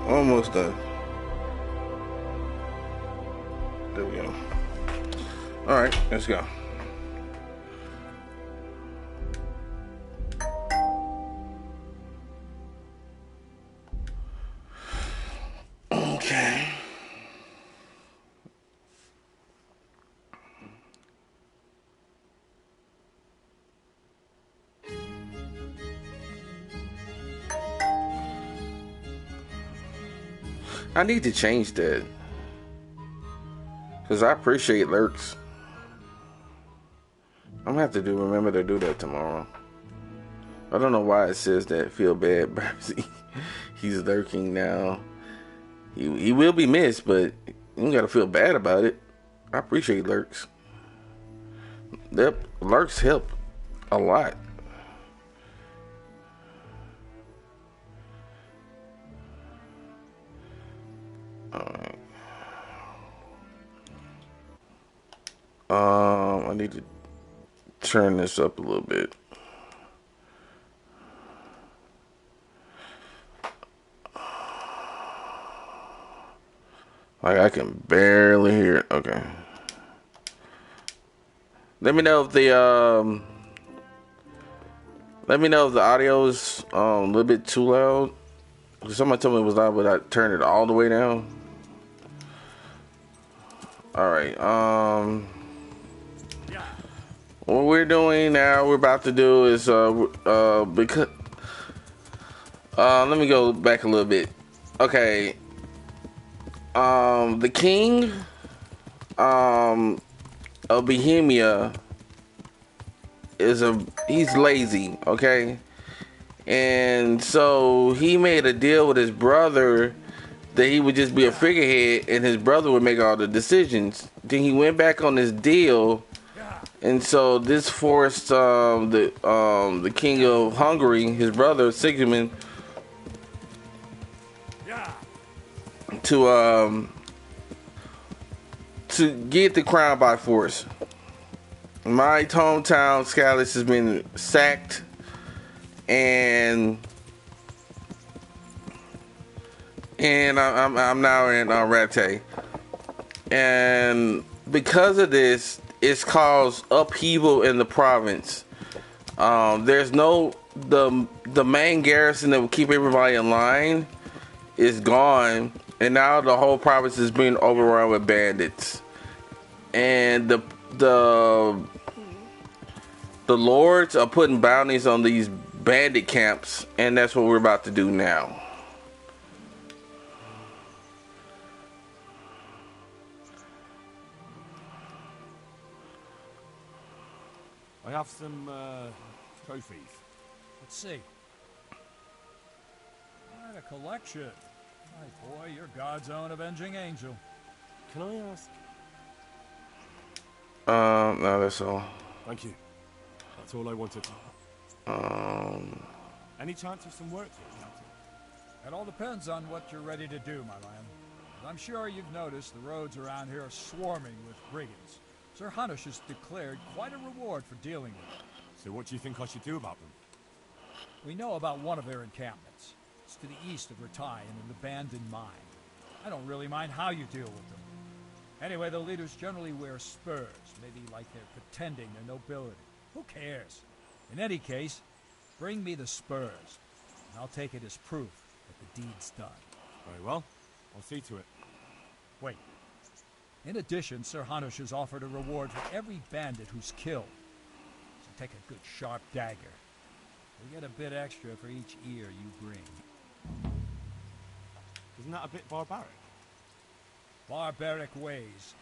Almost done. There we go. Alright, let's go. Okay. I need to change that. Because I appreciate lurks. I'm gonna have to remember to do that tomorrow. I don't know why it says that. Feel bad, Bercy. He's lurking now. He will be missed, but you don't gotta feel bad about it. I appreciate lurks. Yep, lurks help a lot. Alright. I need to turn this up a little bit. Like I can barely hear it. Okay. Let me know if the audio is a little bit too loud. Somebody told me it was loud, but I turned it all the way down. All right. What we're doing now, we're about to do is because let me go back a little bit. Okay. The king of Bohemia he's lazy, okay? And so he made a deal with his brother that he would just be a figurehead and his brother would make all the decisions. Then he went back on this deal, and so this forced the king of Hungary, his brother Sigmund, to get the crown by force. My hometown, Scalise, has been sacked, and I'm now in Rate, and because of this, it's caused upheaval in the province. There's no the main garrison that would keep everybody in line is gone, and now the whole province is being overrun with bandits, and the lords are putting bounties on these bandit camps, and that's what we're about to do now. I have some trophies. Let's see. Quite a collection. My boy, you're God's own avenging angel. Can I ask? No, that's all. Thank you. That's all I wanted. Any chance of some work here, Captain? It all depends on what you're ready to do, my man. As I'm sure you've noticed, the roads around here are swarming with brigands. Sir Hanush has declared quite a reward for dealing with them. So what do you think I should do about them? We know about one of their encampments. It's to the east of Ratai in an abandoned mine. I don't really mind how you deal with them. Anyway, the leaders generally wear spurs, maybe like they're pretending they're nobility. Who cares? In any case, bring me the spurs, and I'll take it as proof that the deed's done. Very well. I'll see to it. Wait. In addition, Sir Hanush has offered a reward for every bandit who's killed. So take a good sharp dagger. You'll get a bit extra for each ear you bring. Isn't that a bit barbaric? Barbaric ways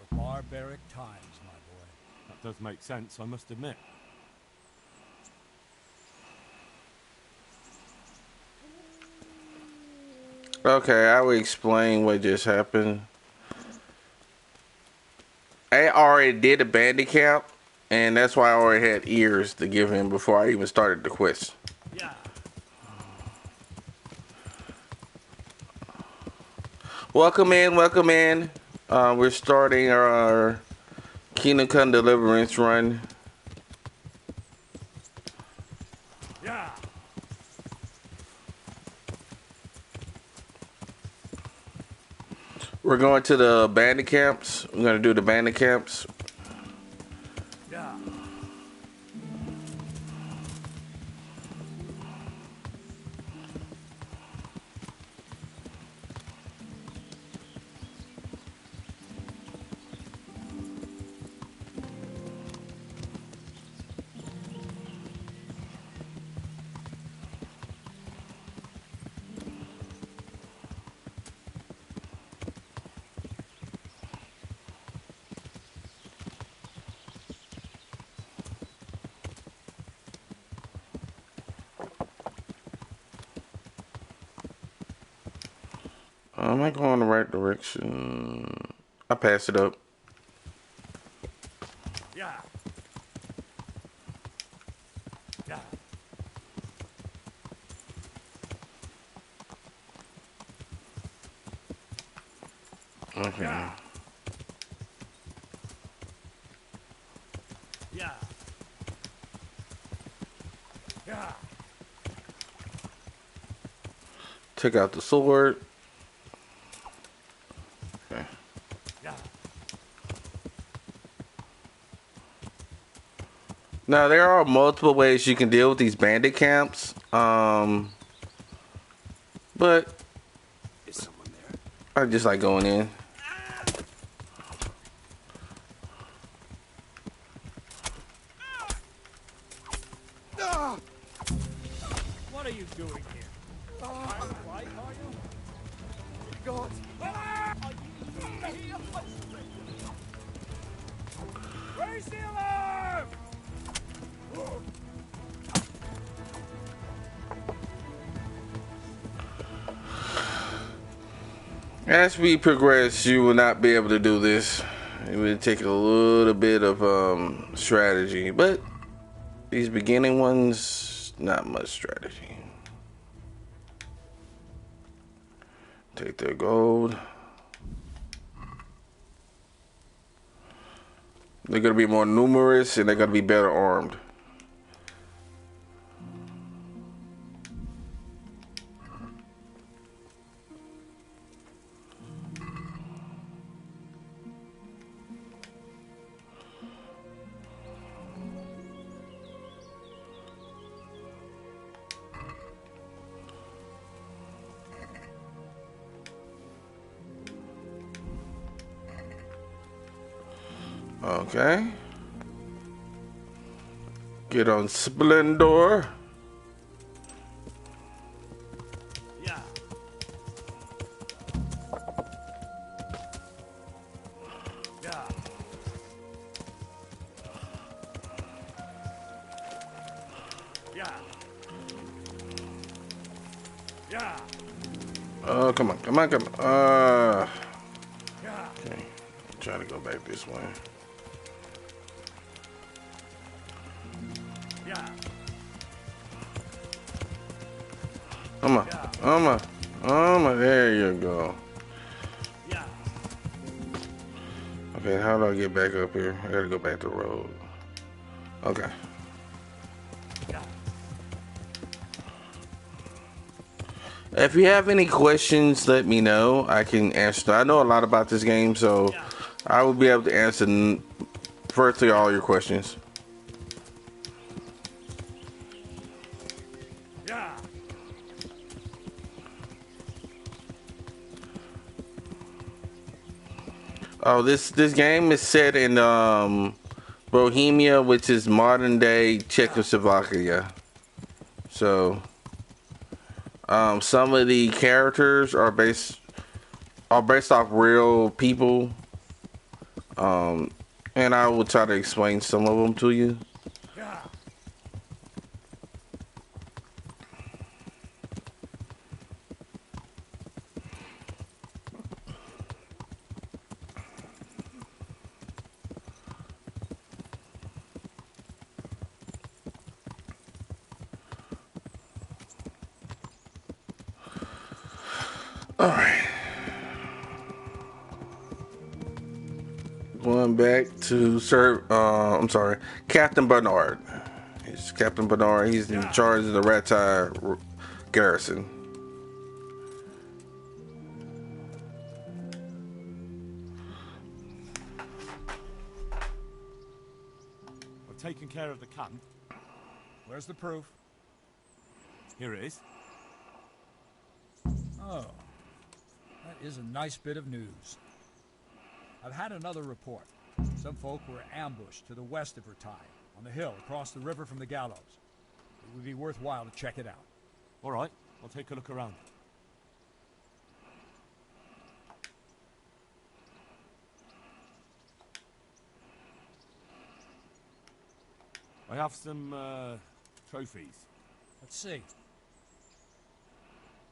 for barbaric times, my boy. That does make sense, I must admit. Okay, I will explain what just happened. I already did a bandit camp, and that's why I already had ears to give him before I even started the quest. Yeah. Welcome in, welcome in. We're starting our Kingdom Come Deliverance run. Yeah. We're going to the bandit camps. We're gonna do the bandit camps. Yeah. Am I going the right direction? I passed it up. Yeah. Yeah. Okay. Yeah. Yeah. Yeah. Take out the sword. Okay. Yeah. Now there are multiple ways you can deal with these bandit camps. But Is someone there? I just like going in. What are you doing here? Right, are you? God. Raise the alarm! As we progress, you will not be able to do this. It will take a little bit of strategy, but these beginning ones, not much strategy. Take their gold. They're gonna be more numerous and they're gonna be better armed. Okay. Get on Splendor. Yeah. Yeah. Yeah. Yeah. Oh, come on, come on, come on. Yeah. Okay. Try to go back this way. Yeah. Come on, Yeah. come on, come on. There you go. Yeah. Okay, how do I get back up here? I gotta go back to the road. Okay. Yeah. If you have any questions, let me know. I can answer. I know a lot about this game, so I will be able to answer virtually all your questions. Yeah. Oh, this game is set in Bohemia, which is modern day Czechoslovakia. So, some of the characters are based off real people, and I will try to explain some of them to you. Yeah. All right. Going back to Sir, I'm sorry, Captain Bernard. He's Captain Bernard. He's in charge of the Rattay garrison. taken care of the camp. Where's the proof? Here it is. Oh, that is a nice bit of news. I've had another report. Some folk were ambushed to the west of Vertai, on the hill across the river from the gallows. It would be worthwhile to check it out. All right, I'll take a look around. I have some trophies. Let's see.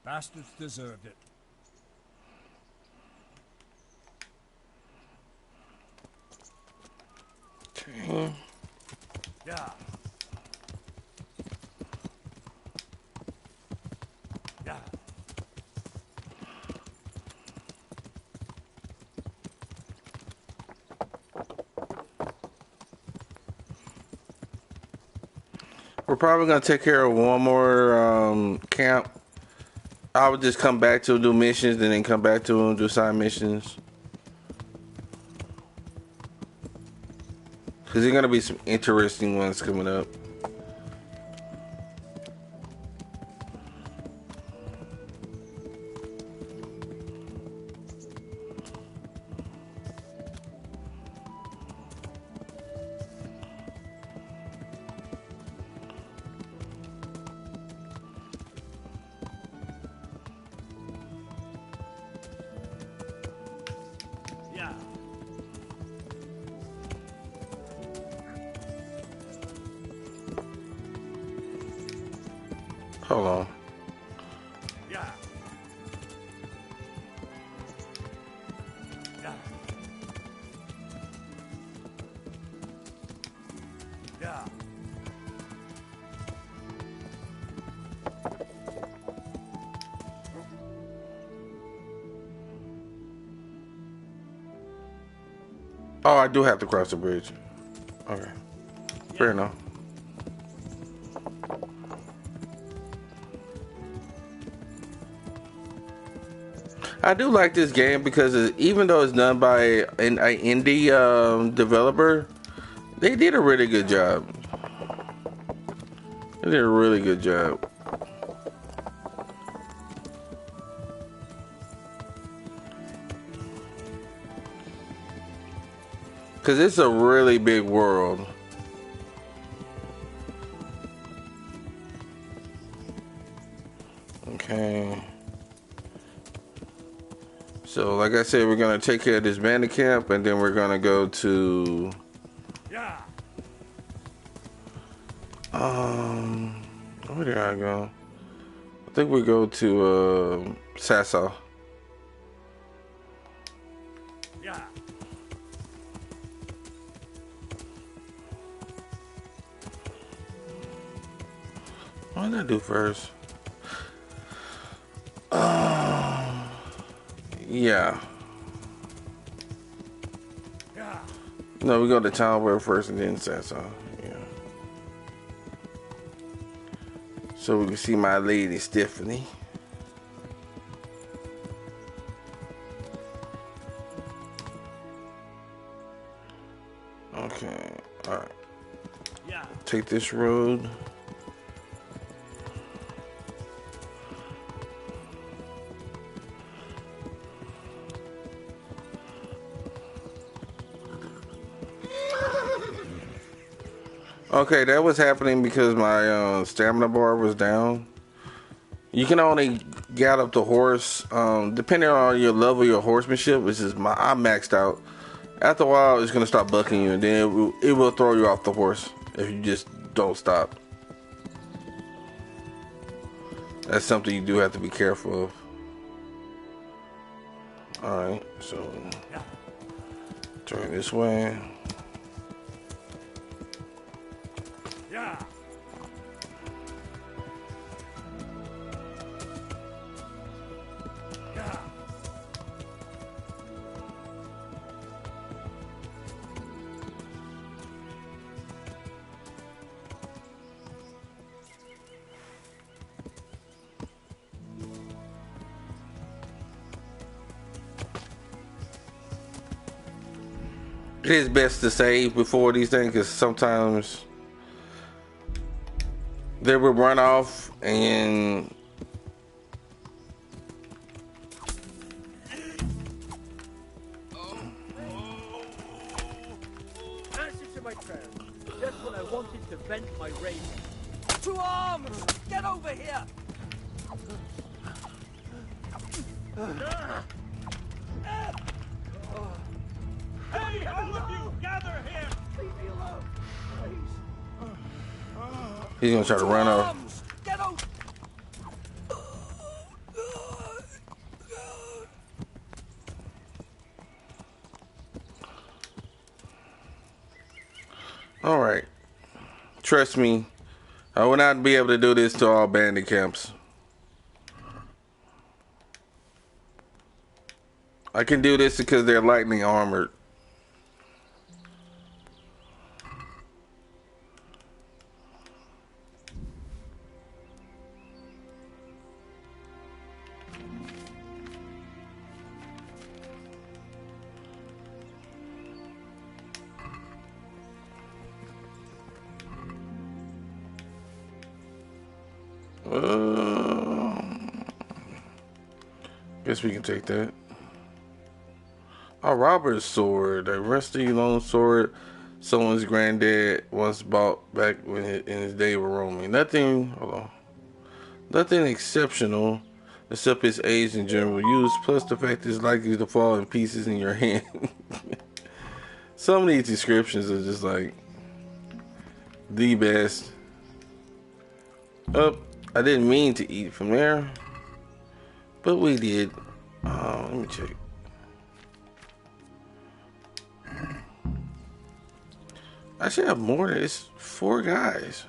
Bastards deserved it. Okay. Yeah. Yeah. We're probably gonna take care of one more camp. I would just come back to do missions, and then come back to them, do side missions. Cause there's gonna be some interesting ones coming up. Yeah. Hold on. Yeah. Yeah. Yeah. Oh, I do have to cross the bridge. Okay. Fair enough. I do like this game because even though it's done by an indie developer, they did a really good job. They did a really good job. Because it's a really big world. Okay. So, like I said, we're going to take care of this bandit camp, and then we're going to go to... Yeah. Where did I go? I think we go to Sasau. Yeah. What did I do first? Yeah. Yeah. No, we go to Townware first and then Sasau. Yeah. So we can see my lady Stephanie. Okay. Alright. Yeah. Take this road. Okay, that was happening because my stamina bar was down. You can only gallop the horse depending on your level of your horsemanship, which is I'm maxed out. After a while, it's gonna start bucking you, and then it will throw you off the horse if you just don't stop. That's something you do have to be careful of. Alright, so turn this way. Yeah. Yeah. it is best to save before these things, because sometimes they will run off and Answer to my prayer. Just when I wanted to vent my rage. To arms! Get over here! Hey, all of you, gather here! Leave me alone, please. he's gonna try to run off. Arms! Get over! All right, trust me, I will not be able to do this to all bandit camps. I can do this because they're lightning armored. Guess we can take that. A robber's sword, a rusty long sword someone's granddad once bought back when in his day of roaming. Nothing, hold on, nothing exceptional except its age and general use, plus the fact it's likely to fall in pieces in your hand. Some of these descriptions are just like the best. Oh, I didn't mean to eat from there, but we did. Let me check. I should have more than this. 4 guys.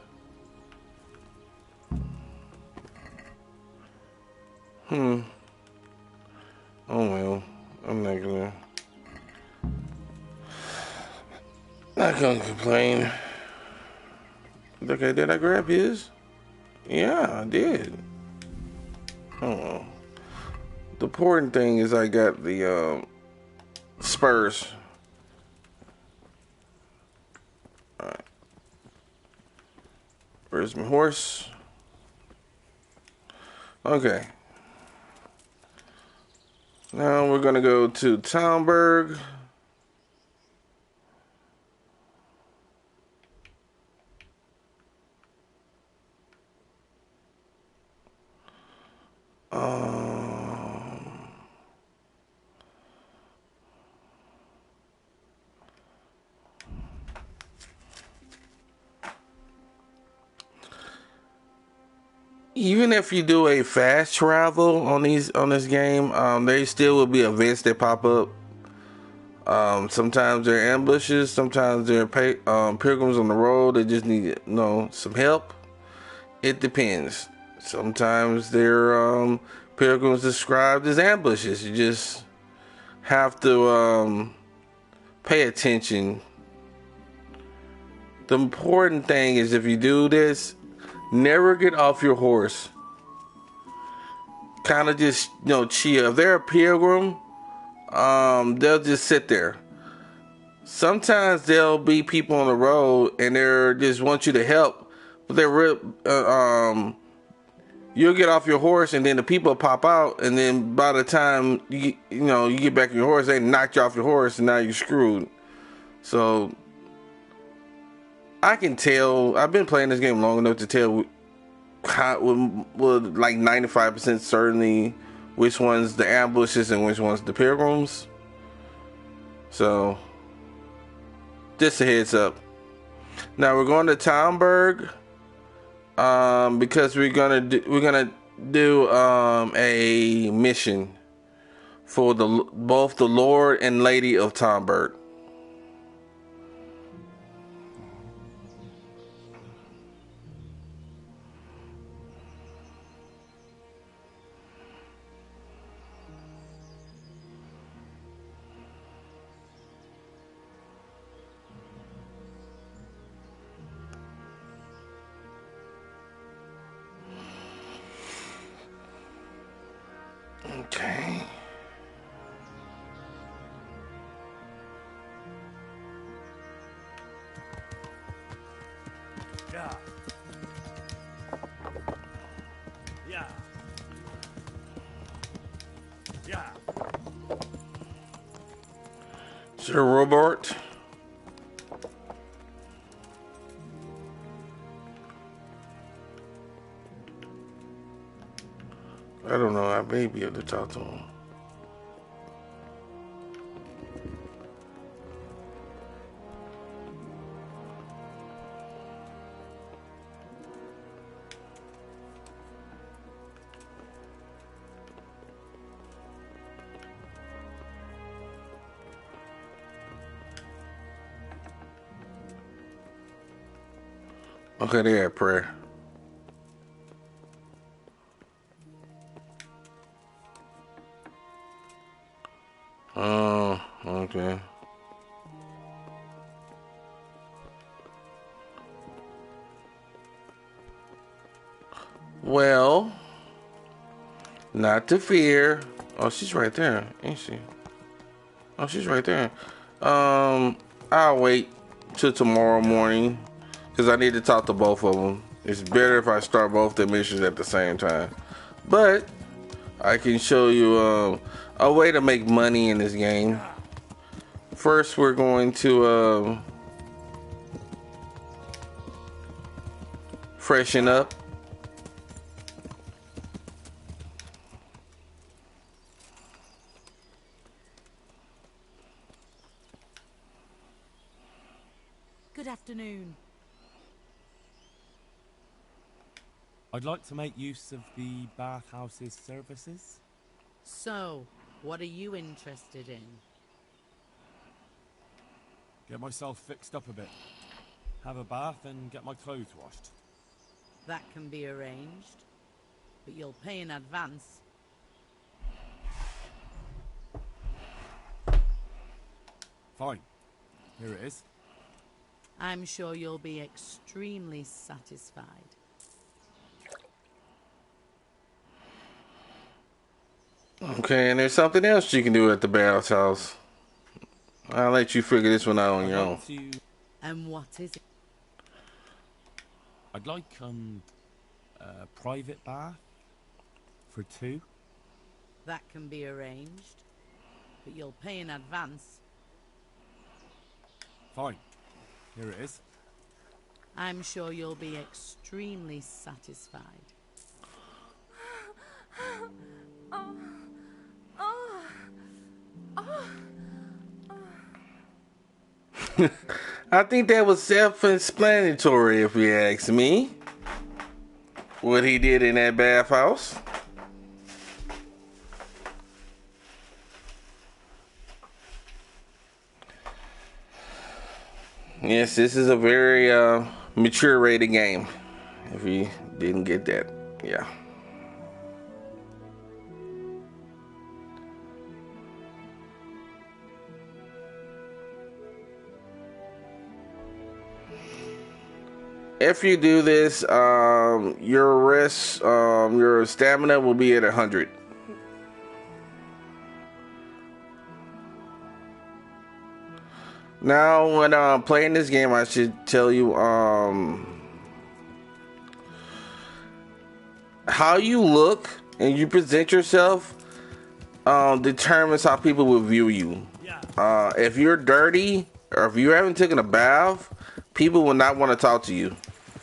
Oh well. I'm not gonna complain. Okay, did I grab his? Yeah, I did. Oh well. The important thing is I got the spurs. Alright. Where's my horse? Okay. Now we're gonna go to Talmberg. Even if you do a fast travel on this game, there still will be events that pop up. Sometimes there are ambushes, sometimes there are pilgrims on the road that just need some help. It depends. Sometimes there are pilgrims described as ambushes. You just have to pay attention. The important thing is, if you do this, never get off your horse. Kind of just, chill. If they're a pilgrim, they'll just sit there. Sometimes there'll be people on the road and they just want you to help, but you'll get off your horse and then the people pop out, and then by the time you get back on your horse, they knocked you off your horse and now you're screwed. So I can tell. I've been playing this game long enough to tell with like 95% certainty which one's the ambushes and which one's the pilgrims. So just a heads up. Now we're going to Talmberg because we're gonna do a mission for both the Lord and Lady of Talmberg. Okay. Yeah. Sir Robert. I don't know. I may be able to talk to him. Okay, they had prayer. Oh, okay. Well, not to fear. Oh, she's right there, ain't she? Oh, she's right there. I'll wait till tomorrow morning because I need to talk to both of them. It's better if I start both the missions at the same time. But I can show you a way to make money in this game. First, we're going to freshen up. Good afternoon. I'd like to make use of the bathhouse's services. So, what are you interested in? Get myself fixed up a bit. Have a bath and get my clothes washed. That can be arranged, but you'll pay in advance. Fine. Here it is. I'm sure you'll be extremely satisfied. Okay, and there's something else you can do at the bathhouse. I'll let you figure this one out on your own. And what is it? I'd like a private bath for 2. That can be arranged, but you'll pay in advance. Fine. Here it is. I'm sure you'll be extremely satisfied. I think that was self-explanatory, if you ask me. What he did in that bathhouse. Yes, this is a very mature rated game. If you didn't get that, yeah. If you do this, your stamina will be at 100. Now, when playing this game, I should tell you how you look and you present yourself determines how people will view you. If you're dirty or if you haven't taken a bath, people will not want to talk to you,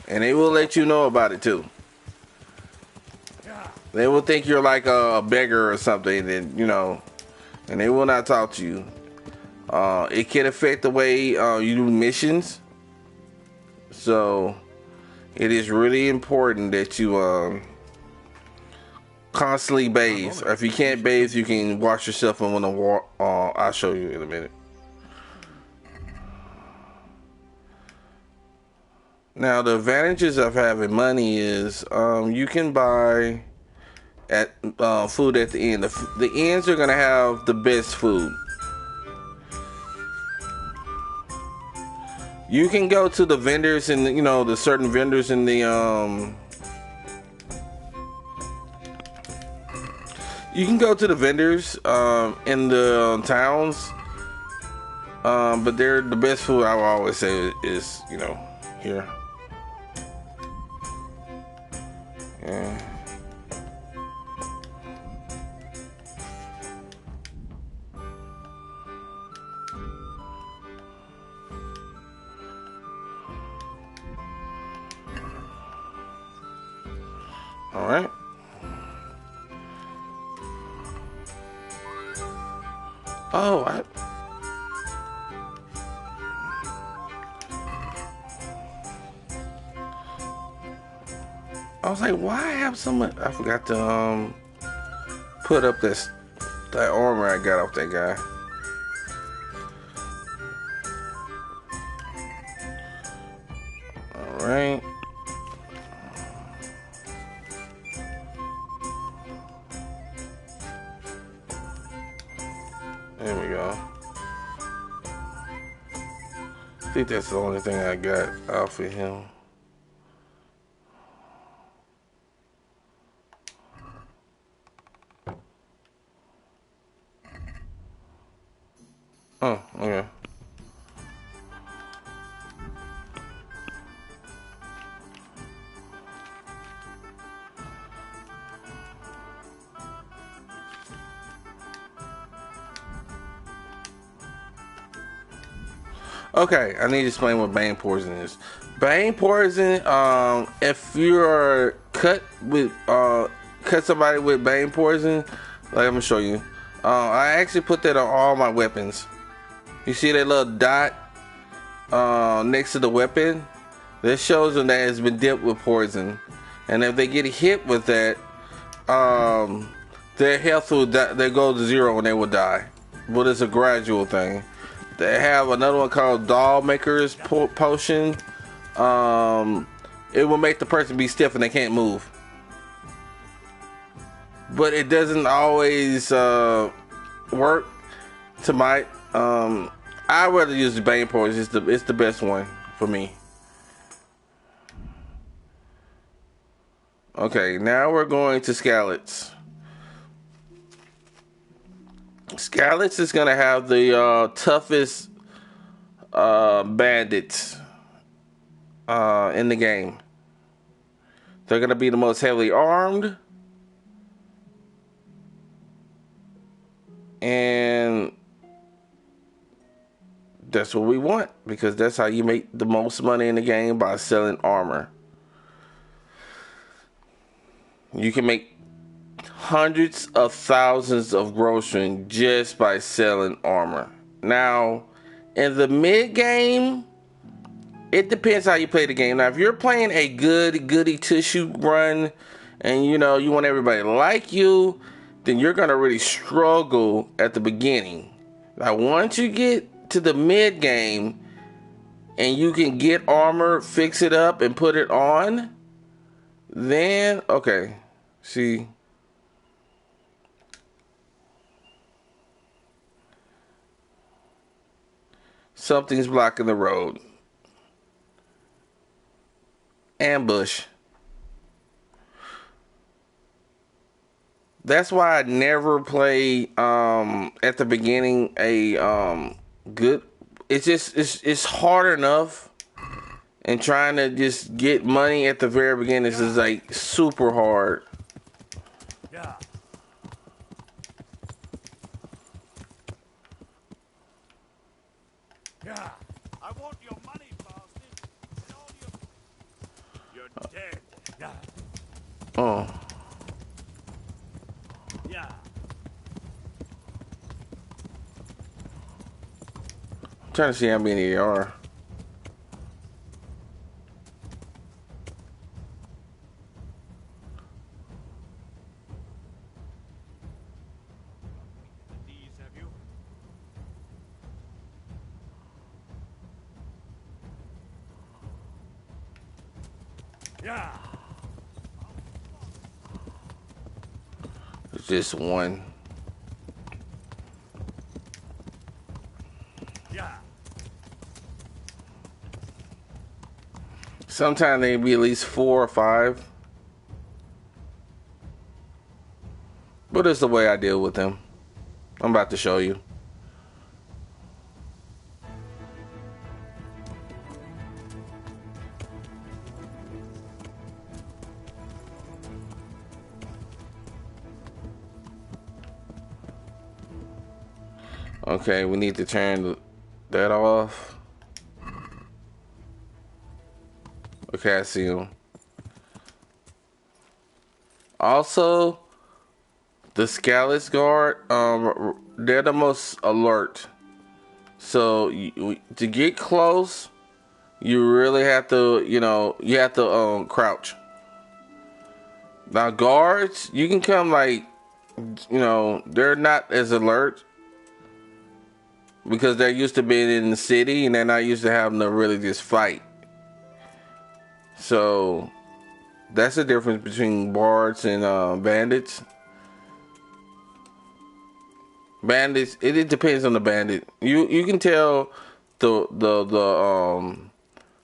and they will let you know about it too. They will think you're like a beggar or something, and and they will not talk to you. It can affect the way you do missions, so it is really important that you constantly bathe. Or if you can't bathe, you can wash yourself in the water. I'll show you in a minute. Now, the advantages of having money is you can buy at food at the end. The ends are gonna have the best food. You can go to the vendors and the certain vendors in the you can go to the vendors in the towns, but they're the best food. I will always say is here. Yeah. All right. Oh, I was like, why I have so much? I forgot to put up that armor I got off that guy. All right. There we go. I think that's the only thing I got out for him. Oh, okay. Okay, I need to explain what Bane Poison is. Bane Poison, if you're cut somebody with Bane Poison, like I'm gonna show you. I actually put that on all my weapons. You see that little dot next to the weapon? This shows them that it's been dipped with poison, and if they get hit with that, their health will they go to 0 and they will die. But it's a gradual thing. They have another one called Doll Maker's Potion. It will make the person be stiff and they can't move. But it doesn't always work to my. I'd rather use the Bane Poison. It's the best one for me. Okay, now we're going to Skalitz. Skalitz is gonna have the toughest bandits in the game. They're gonna be the most heavily armed, and that's what we want because that's how you make the most money in the game, by selling armor. You can make hundreds of thousands of grocery just by selling armor. Now, in the mid game, it depends how you play the game. Now, if you're playing a goody two-shoe run, and you want everybody to like you, then you're gonna really struggle at the beginning. Now, once you get to the mid game, and you can get armor, fix it up, and put it on, then okay, see. Something's blocking the road. Ambush. That's why I never play at the beginning a good. It's hard enough, and trying to just get money at the very beginning is like super hard. Yeah. Yeah. I want your money, bastard. And all your... You're dead. Yeah. Oh. Yeah. I'm trying to see how many there are. These have you? Yeah. It's just one. Yeah. Sometimes they be at least 4 or 5. But it's the way I deal with them. I'm about to show you. Okay, we need to turn that off. Okay, I see him. Also, the Scalus Guard, they're the most alert. So to get close, you really have to, you have to crouch. Now guards, you can come like, they're not as alert because they're used to being in the city and they're not used to having to really just fight. So that's the difference between bards and bandits. Bandits, it depends on the bandit. You can tell the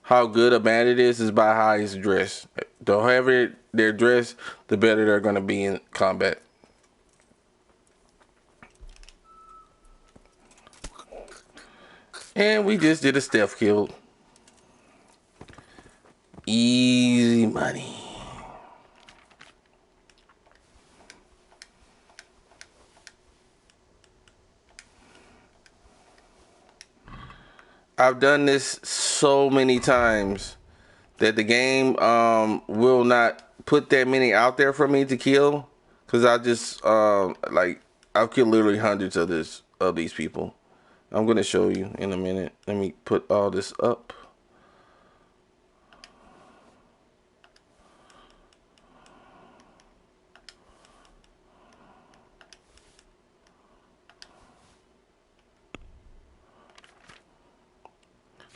how good a bandit is by how he's dressed. The heavier they're dressed, the better they're gonna be in combat. And we just did a stealth kill. Easy money. I've done this so many times that the game will not put that many out there for me to kill, because I just I've killed literally hundreds of these people. I'm gonna show you in a minute. Let me put all this up.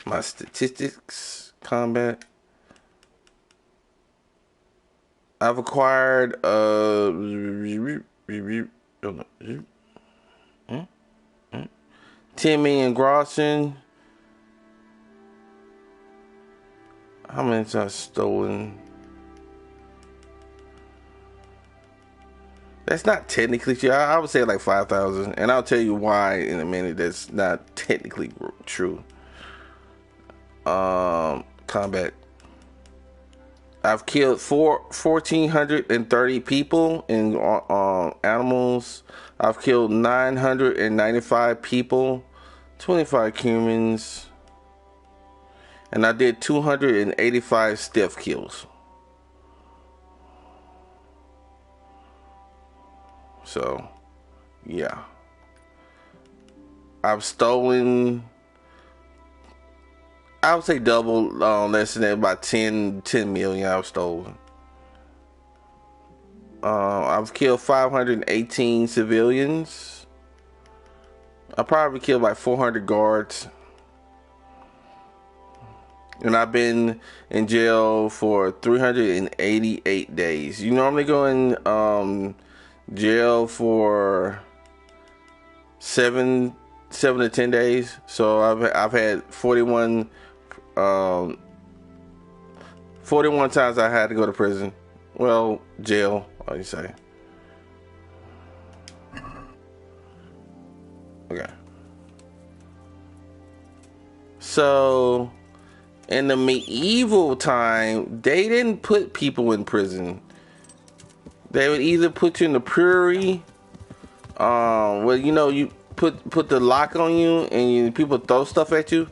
My statistics, combat. I've acquired 10 million grossing. How many times I've stolen? That's not technically true. I would say like 5,000, and I'll tell you why in a minute. That's not technically true. Combat. I've killed 1,430 people and animals. I've killed 995 people, 25 humans, and I did 285 stealth kills. So, yeah. I've stolen, I would say double, less than that, about 10 million I've stolen. I've killed 518 civilians. I probably killed like 400 guards. And I've been in jail for 388 days. You normally go in jail for 7 to 10 days. So I've had 41 times I had to go to prison. Well, jail, how you say. Okay. So in the medieval time, they didn't put people in prison. They would either put you in the prairie, where you put the lock on you and people throw stuff at you.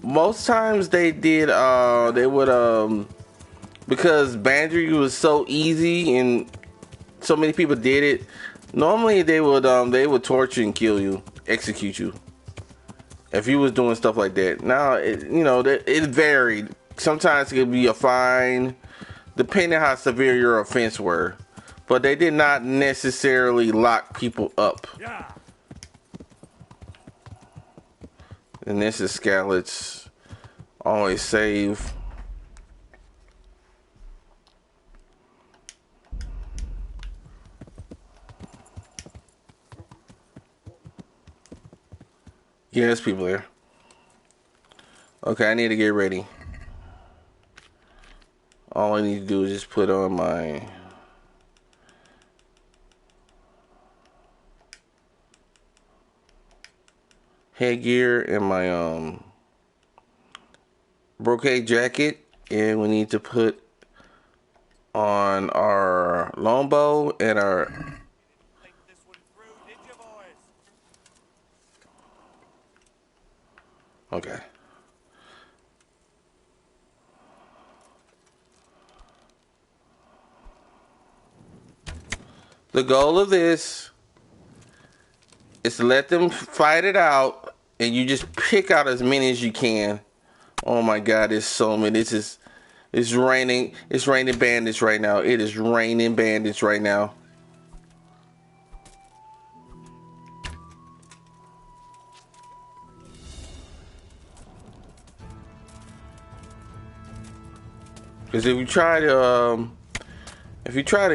Most times they did. They would because banditry was so easy and so many people did it. Normally they would torture and kill you, execute you, if you was doing stuff like that. Now it varied. Sometimes it could be a fine, depending on how severe your offense were. But they did not necessarily lock people up. Yeah. And this is Scalets. Always save. Yeah, there's people there. Okay, I need to get ready. All I need to do is just put on my headgear and my brocade jacket, and we need to put on our longbow and our Think this one through, did you, boys? okay. The goal of this is to let them fight it out, and you just pick out as many as you can. Oh my God, there's so many. It's raining. It's raining bandits right now. It is raining bandits right now. Because if you try to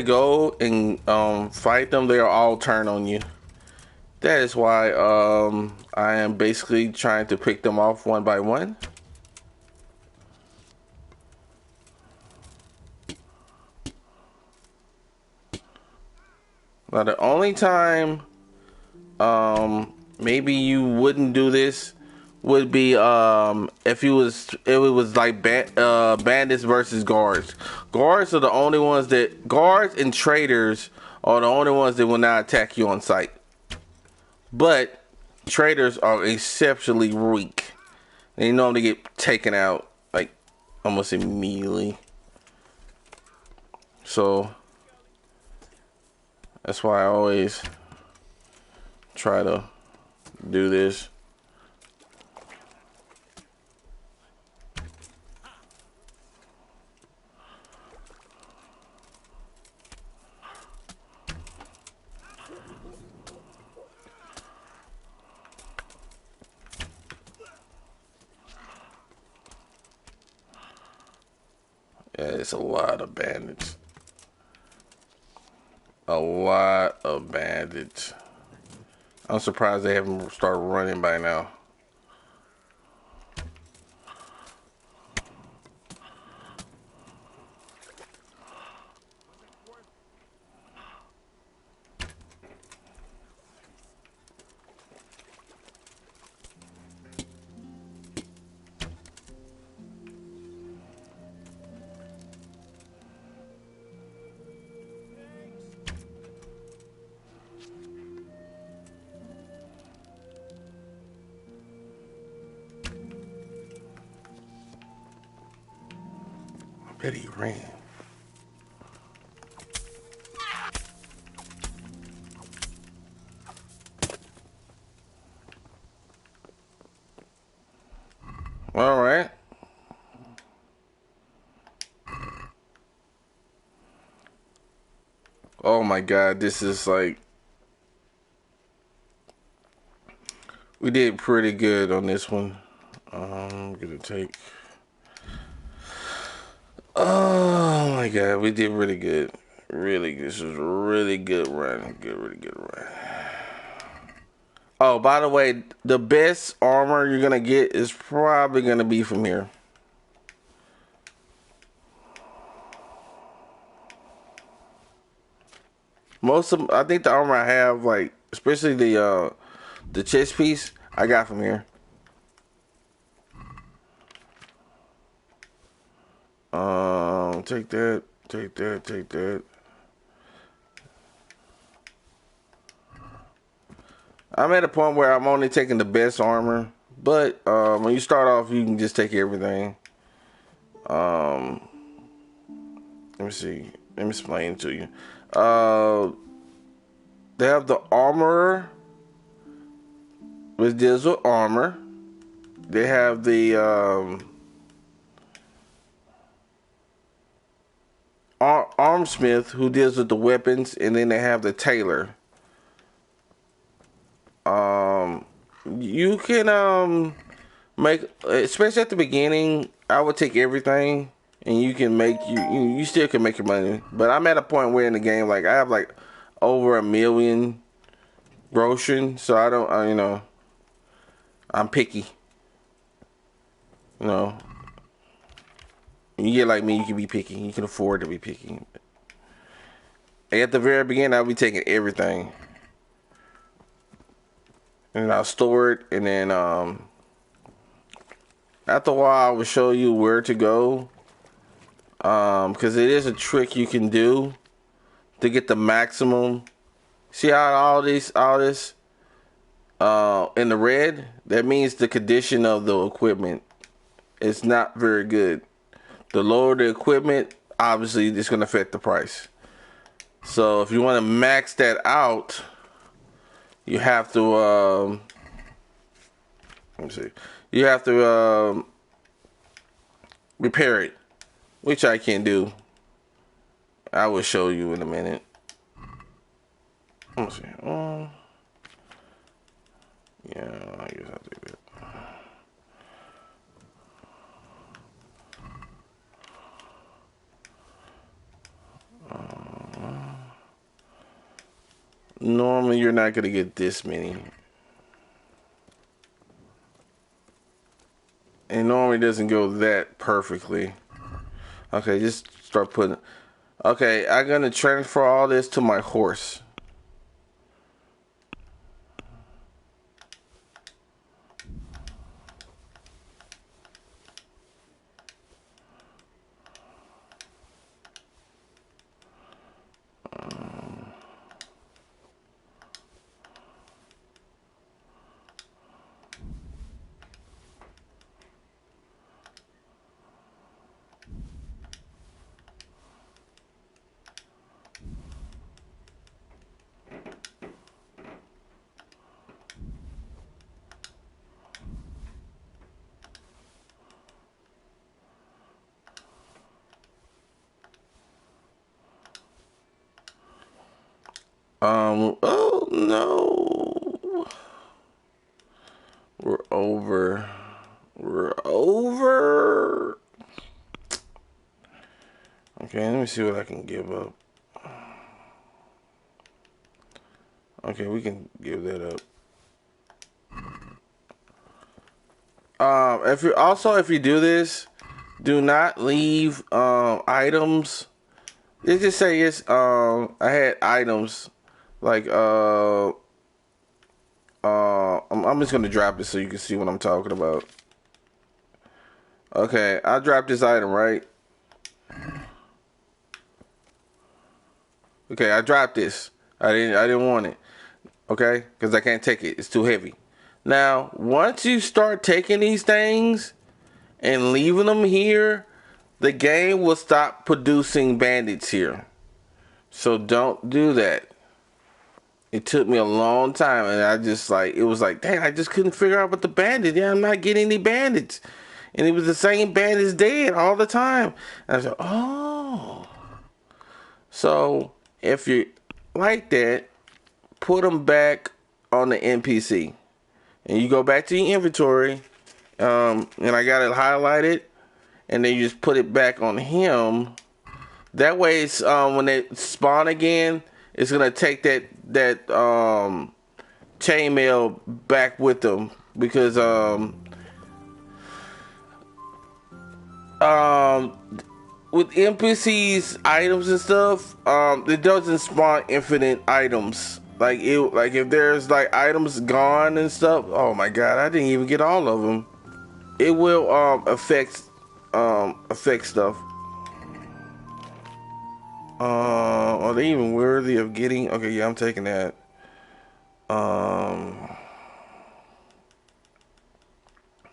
go and fight them, they'll all turn on you. That is why I am basically trying to pick them off one by one. Now the only time maybe you wouldn't do this would be if it was like bandits versus guards. Guards are the only ones guards and traders are the only ones that will not attack you on sight. But traders are exceptionally weak. They normally get taken out like almost immediately. So that's why I always try to do this. Yeah, it's a lot of bandits. A lot of bandits. I'm surprised they haven't started running by now. I bet he ran. All right. Oh my God, this is like, we did pretty good on this one. I'm gonna take. Oh my God, we did really good. Really good. This was a really good run. Really good run. Oh, by the way, the best armor you're gonna get is probably gonna be from here. I think the armor I have, like, especially the chest piece, I got from here. Take that, take that, take that. I'm at a point where I'm only taking the best armor, but when you start off, you can just take everything. Let me see. Let me explain to you. They have the armorer, which deals with armor. They have the armsmith, who deals with the weapons, and then they have the tailor. You can make, especially at the beginning, I would take everything, and you can make you still can make your money. But I'm at a point where in the game, like, I have like over 1 million groceries, so I don't, I'm picky. You get like me, you can be picky. You can afford to be picky. At the very beginning, I'll be taking everything, and I'll store it, and then after a while, I will show you where to go, because it is a trick you can do to get the maximum. See how all this in the red? That means the condition of the equipment is not very good. The lower the equipment, obviously, it's going to affect the price. So if you want to max that out, you have to let me see. You have to repair it, which I can do. I will show you in a minute. Let me see. Yeah, I guess I'll do that. Normally, you're not gonna get this many. It normally doesn't go that perfectly. Okay, just start putting. Okay, I'm gonna transfer all this to my horse. Oh no. We're over. We're over. Okay, let me see what I can give up. Okay, we can give that up. If you do this, do not leave items. Let's just say it's I had items like I'm just gonna drop it so you can see what I'm talking about. Okay, I dropped this item, right? Okay, I dropped this. I didn't want it. Okay, because I can't take it. It's too heavy. Now, once you start taking these things and leaving them here, the game will stop producing bandits here. So don't do that. It took me a long time, and I just it was like, dang, I just couldn't figure out what the bandit. Yeah, I'm not getting any bandits, and it was the same bandits dead all the time. And I said, oh, so if you like that, put them back on the NPC, and you go back to your inventory, and I got it highlighted, and then you just put it back on him. That way, it's when they spawn again, it's gonna take that chainmail back with them because with NPCs items and stuff, it doesn't spawn infinite items. Like if there's like items gone and stuff. Oh my god, I didn't even get all of them. It will affect stuff. Are they even worthy of getting? Okay, yeah, I'm taking that.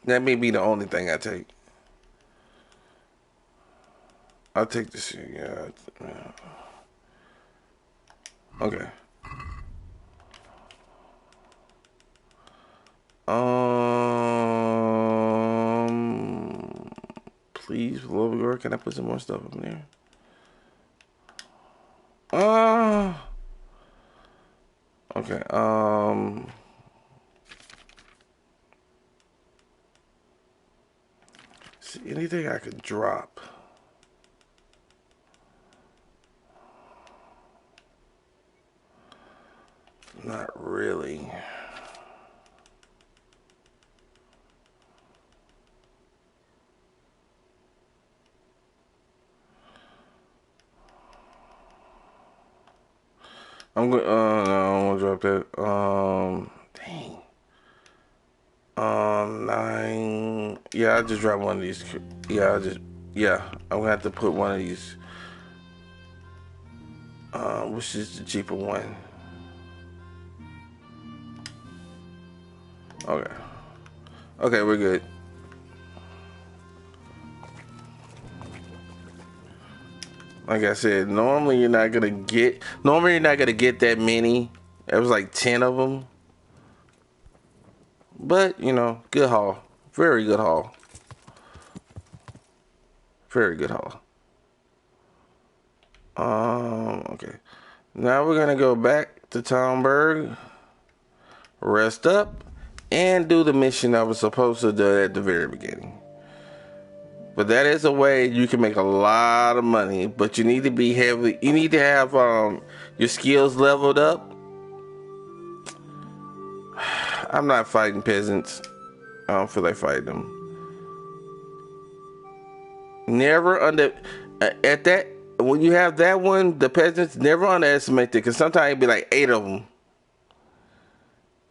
That may be the only thing I take. I'll take this shit, yeah. Okay. Please, Lord, can I put some more stuff in there? Okay, see, anything I could drop. Not really. I'm going. No, I don't want to drop that. Dang. 9. Yeah, I just dropped one of these. Yeah, I'm gonna have to put one of these. Which is the cheaper one? Okay. Okay, we're good. Like I said, normally you're not gonna get that many. It was like 10 of them. But, you know, good haul. Very good haul. Very good haul. Okay. Now we're gonna go back to Talmberg, rest up, and do the mission I was supposed to do at the very beginning. But that is a way you can make a lot of money, but you need to be heavily, you need to have your skills leveled up. I'm not fighting peasants. I don't feel like fighting them. Never under at that when you have that one, the peasants, never underestimate it, because sometimes it'd be like 8 of them.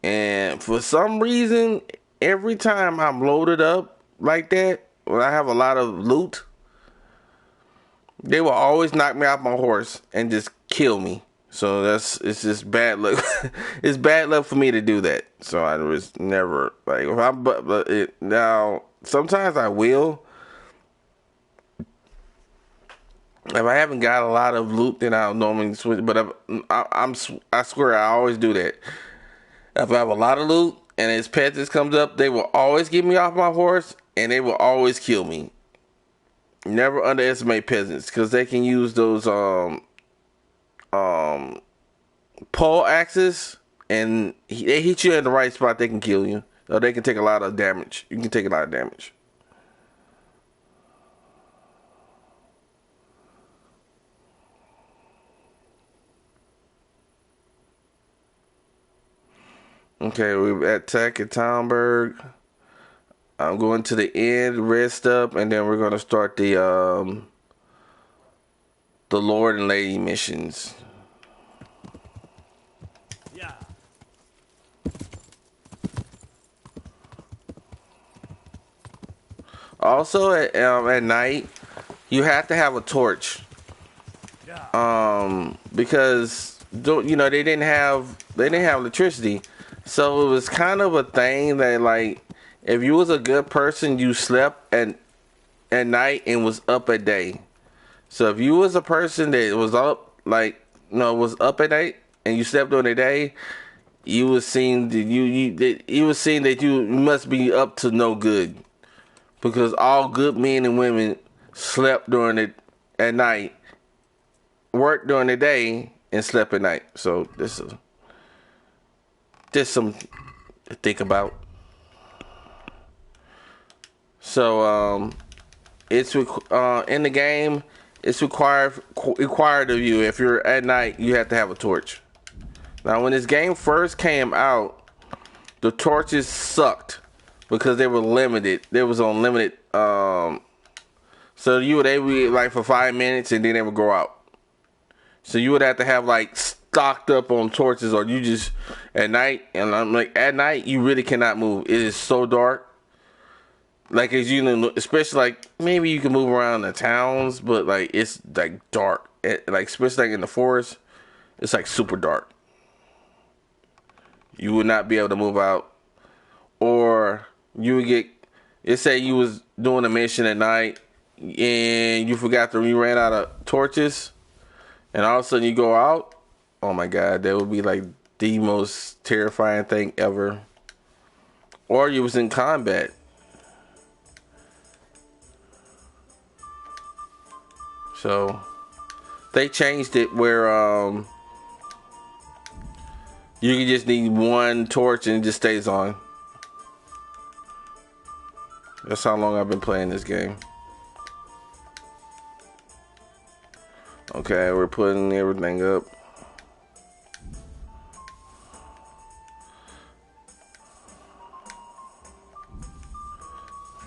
And for some reason, every time I'm loaded up like that, when I have a lot of loot, they will always knock me off my horse and just kill me. So it's just bad luck. It's bad luck for me to do that. So I was never like, if I'm now sometimes I will. If I haven't got a lot of loot, then I'll normally switch. But I swear I always do that. If I have a lot of loot and his peasants comes up, they will always get me off my horse and they will always kill me. Never underestimate peasants, because they can use those pole axes, and they hit you in the right spot, they can kill you. Or they can take a lot of damage. You can take a lot of damage. Okay, we're at Tech at Talmberg. I'm going to the end, rest up, and then we're gonna start the Lord and Lady missions. Yeah. Also, at night, you have to have a torch. Because you know they didn't have electricity, so it was kind of a thing that, like, if you was a good person, you slept at night and was up at day. So if you was a person that was up, like, was up at night and you slept during the day, you was seen that you was seen that you must be up to no good, because all good men and women slept during it at night, worked during the day, and slept at night. So this is just some to think about. So it's in the game. It's required of you, if you're at night, you have to have a torch. Now, when this game first came out, the torches sucked because they were limited. They was on limited. So they would like for 5 minutes and then they would go out. So you would have to have like stocked up on torches, or you just at night. And I'm like, at night you really cannot move. It is so dark. Like, as you know, especially like maybe you can move around the towns, but like it's like dark. Like especially like in the forest, it's like super dark. You would not be able to move out, or you would get. Let's say you was doing a mission at night and you ran out of torches, and all of a sudden you go out. Oh my God, that would be like the most terrifying thing ever. Or you was in combat. So they changed it where you can just need one torch and it just stays on. That's how long I've been playing this game. Okay, we're putting everything up.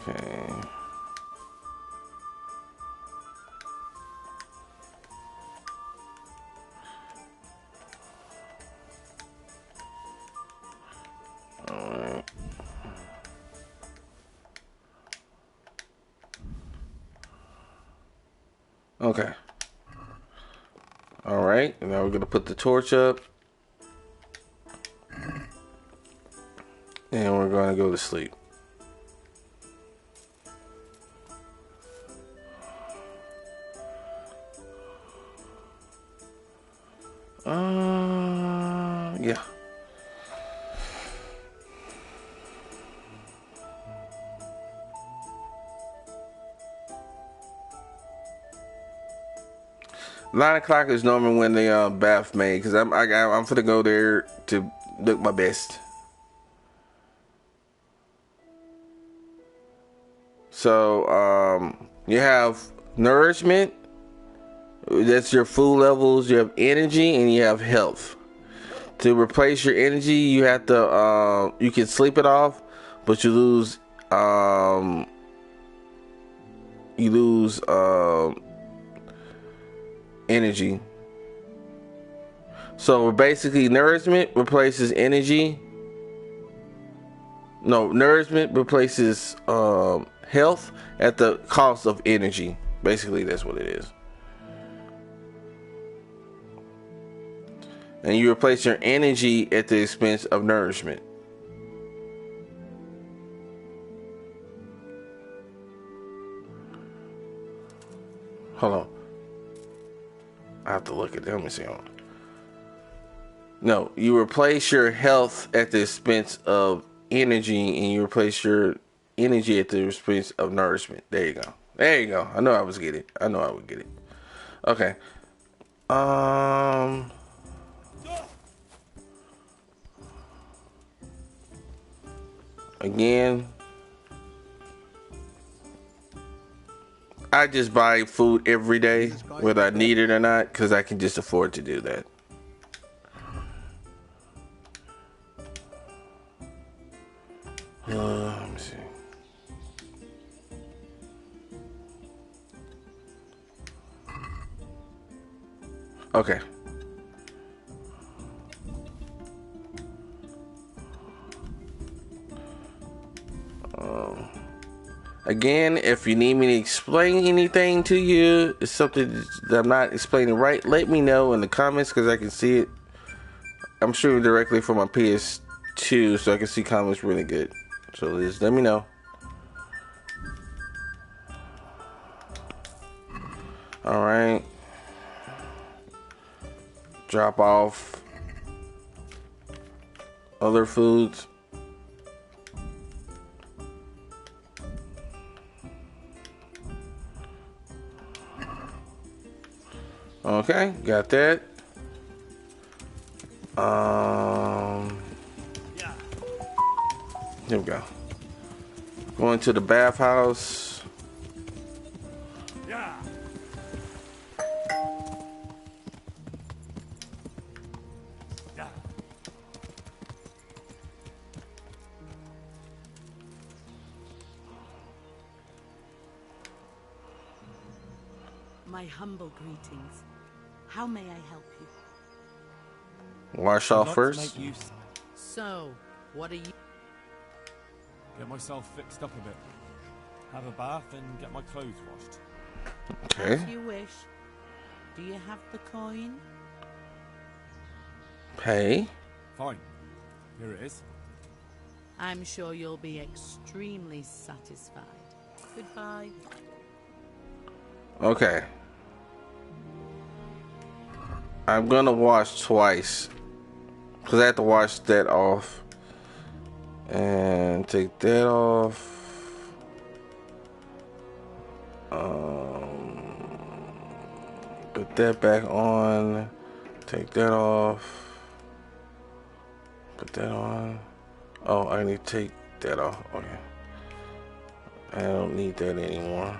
Okay. Alright. Okay. Alright, and now we're gonna put the torch up. And we're gonna go to sleep. 9 o'clock is normally when the bath made, because I'm finna go there to look my best. So you have nourishment. That's your food levels. You have energy and you have health. To replace your energy, you have to you can sleep it off, but you lose energy. So basically, nourishment replaces energy. No, nourishment replaces health at the cost of energy. Basically, that's what it is. And you replace your energy at the expense of nourishment. Hold on. I have to look at them and see. No, you replace your health at the expense of energy, and you replace your energy at the expense of nourishment. There you go. There you go. I know I was get it. I know I would get it. Okay. Again, I just buy food every day, whether I need it or not, because I can just afford to do that. Let me see. Okay. Again, if you need me to explain anything to you, it's something that I'm not explaining right, let me know in the comments because I can see it. I'm shooting directly from my PS2, so I can see comments really good. So just let me know. Alright. Drop off other foods. Okay, got that. Here we go. Going to the bathhouse. Yeah. Yeah. My humble greetings. How may I help you? Wash I'd off like first. to make use. So, what are you... Get myself fixed up a bit. Have a bath and get my clothes washed. Okay. As you wish. Do you have the coin? Pay. Fine. Here it is. I'm sure you'll be extremely satisfied. Goodbye. Okay. I'm gonna wash twice. Because I have to wash that off. And take that off. Put that back on. Take that off. Put that on. Oh, I need to take that off. Okay. I don't need that anymore.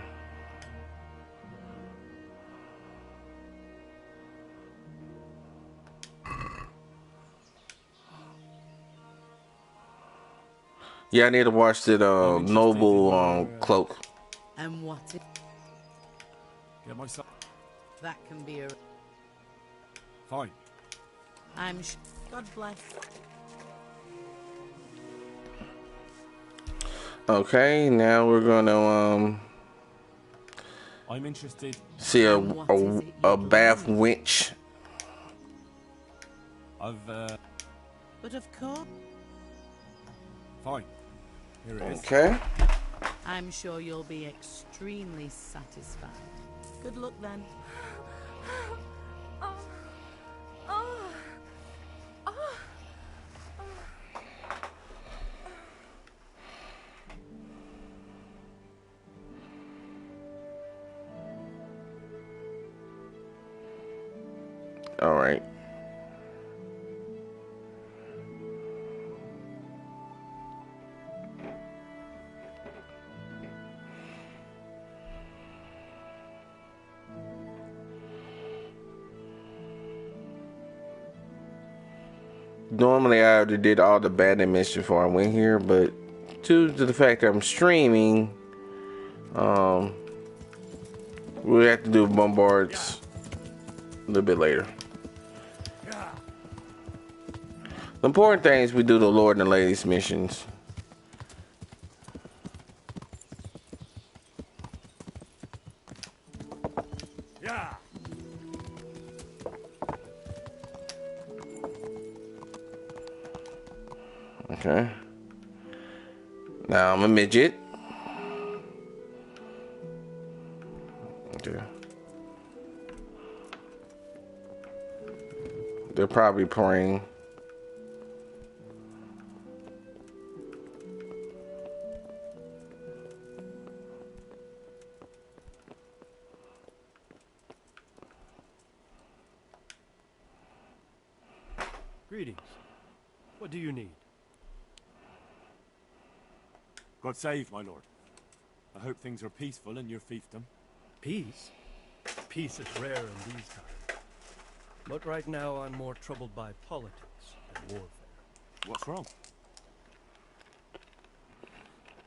Yeah, I need to wash that noble cloak. And what if Get myself. that can be a... Fine. I'm sure... God bless. Okay, now we're gonna I'm interested. see And what is it a you'd bath like? winch. I've But of course, fine. Here it is. Okay. I'm sure you'll be extremely satisfied. Good luck then. normally I already did all the bandit mission before I went here, but due to the fact that I'm streaming, we have to do bombards a little bit later. The important thing is we do the Lord and the Ladies missions. Yeah. Okay. Now I'm a midget. Okay. They're probably praying. Greetings. What do you need? God save, my lord. I hope things are peaceful in your fiefdom. Peace? Peace is rare in these times. But right now I'm more troubled by politics than warfare. What's wrong?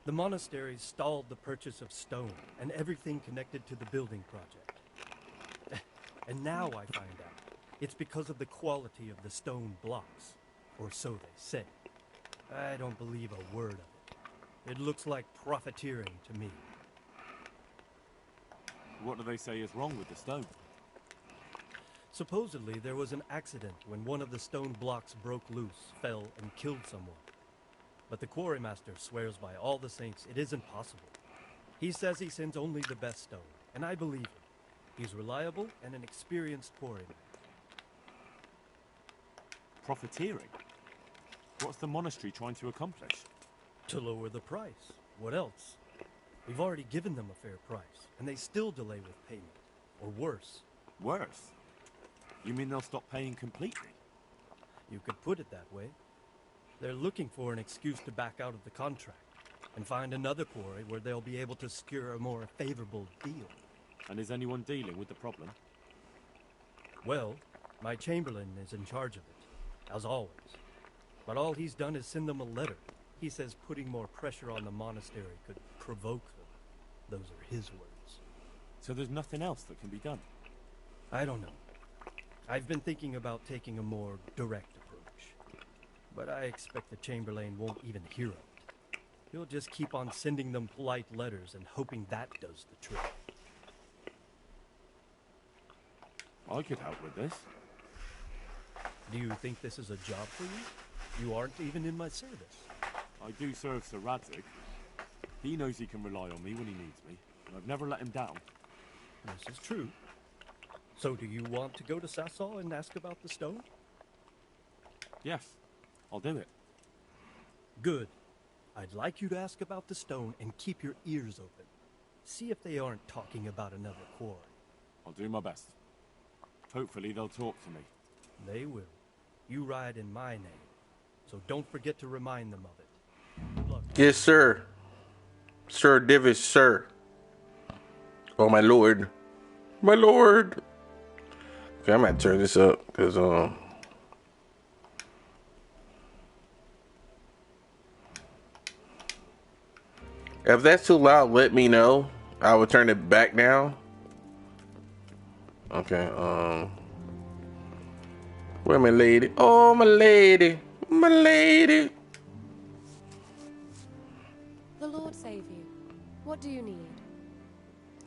The monastery stalled the purchase of stone and everything connected to the building project. And now I find out it's because of the quality of the stone blocks, or so they say. I don't believe a word of it. It looks like profiteering to me. What do they say is wrong with the stone? Supposedly there was an accident when one of the stone blocks broke loose, fell, and killed someone. But the quarrymaster swears by all the saints it isn't possible. He says he sends only the best stone, and I believe him. He's reliable and an experienced quarryman. Profiteering? What's the monastery trying to accomplish? To lower the price. What else? We've already given them a fair price, and they still delay with payment. Or worse. Worse? You mean they'll stop paying completely? You could put it that way. They're looking for an excuse to back out of the contract, and find another quarry where they'll be able to secure a more favorable deal. And is anyone dealing with the problem? Well, my chamberlain is in charge of it, as always. But all he's done is send them a letter. He says putting more pressure on the monastery could provoke them. Those are his words. So there's nothing else that can be done? I don't know. I've been thinking about taking a more direct approach. But I expect the chamberlain won't even hear of it. He'll just keep on sending them polite letters and hoping that does the trick. I could help with this. Do you think this is a job for you? You aren't even in my service. I do serve Sir Radzig. He knows he can rely on me when he needs me, and I've never let him down. This is true. So do you want to go to Sasau and ask about the stone? Yes, I'll do it. Good. I'd like you to ask about the stone and keep your ears open. See if they aren't talking about another quarry. I'll do my best. Hopefully they'll talk to me. They will. You ride in my name, so don't forget to remind them of it. Good luck. Yes, sir. Sir Divish, sir. Oh, my lord. My lord. Okay, I might turn this up, because, if that's too loud, let me know. I will turn it back down. Okay, where my lady? Oh, my lady. My lady. The Lord save you. What do you need?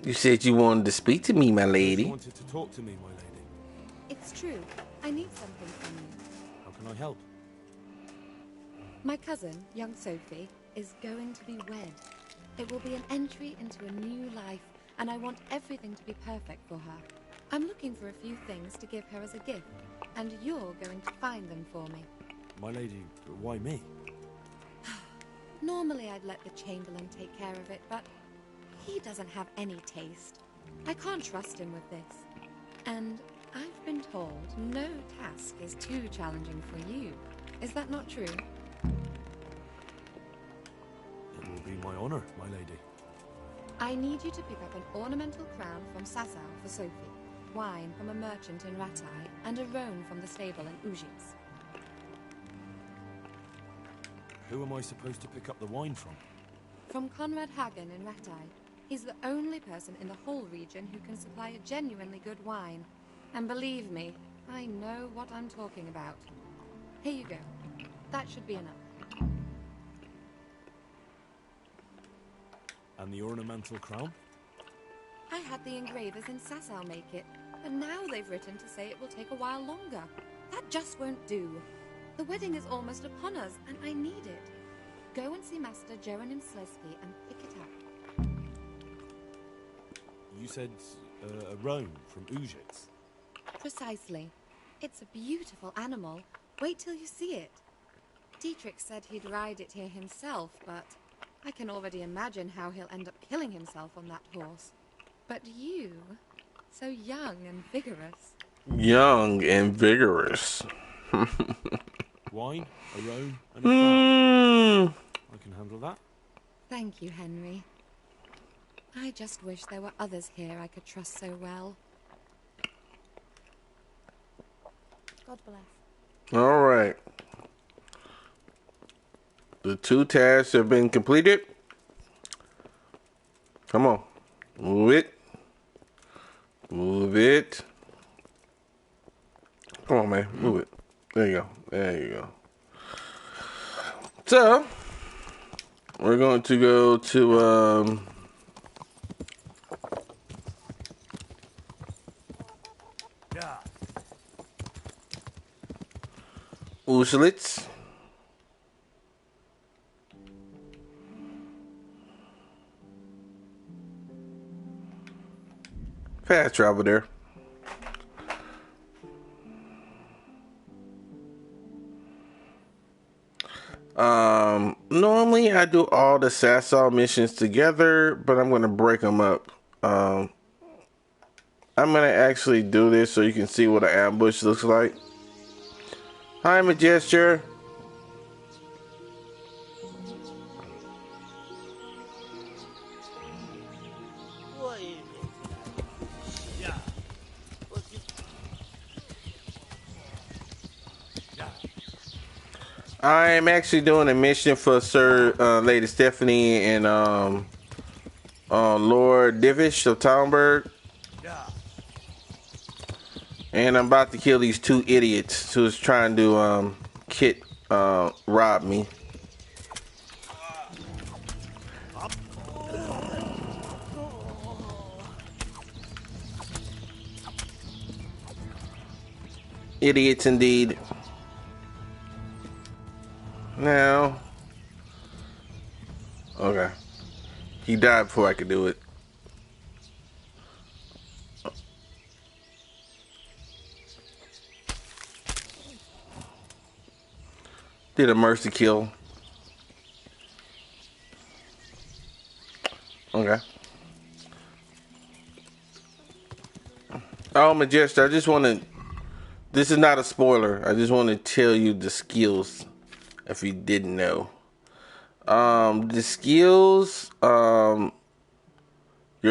You said you wanted to speak to me, my You lady. wanted to talk to me, my lady. It's true. I need something from you. How can I help? My cousin, young Sophie, is going to be wed. It will be an entry into a new life, and I want everything to be perfect for her. I'm looking for a few things to give her as a gift, and you're going to find them for me. My lady, why me? Normally I'd let the Chamberlain take care of it, but he doesn't have any taste. I can't trust him with this. And I've been told no task is too challenging for you. Is that not true? It will be my honor, my lady. I need you to pick up an ornamental crown from Sasau for Sophie, wine from a merchant in Ratai, and a roan from the stable in Ujis. Who am I supposed to pick up the wine from? From Conrad Hagen in Rattay. He's the only person in the whole region who can supply a genuinely good wine. And believe me, I know what I'm talking about. Here you go. That should be enough. And the ornamental crown? I had the engravers in Sasau make it, but now they've written to say it will take a while longer. That just won't do. The wedding is almost upon us, and I need it. Go and see Master Jeronim Slesky and pick it up. You said a roan from Ujits. Precisely. It's a beautiful animal. Wait till you see it. Dietrich said he'd ride it here himself, but I can already imagine how he'll end up killing himself on that horse. But you, so young and vigorous. Young and vigorous. Wine, a roan, and a crown. I can handle that. Thank you, Henry. I just wish there were others here I could trust so well. God bless. All right. The 2 tasks have been completed. Come on. Move it. Move it. Come on, man. Move it. There you go. There you go. So, we're going to go to, Auschwitz. Fast travel there. Normally I do all the Sasau missions together, but I'm going to break them up. I'm going to actually do this so you can see what an ambush looks like. Hi, Majesture. I'm actually doing a mission for Sir Lady Stephanie and Lord Divish of Talmberg. And I'm about to kill these 2 idiots who's trying to rob me. Idiots indeed. Now, okay. He died before I could do it. Did a mercy kill. Okay. Oh, Majestic, I just want to... This is not a spoiler. I just want to tell you the skills, if you didn't know. The skills, your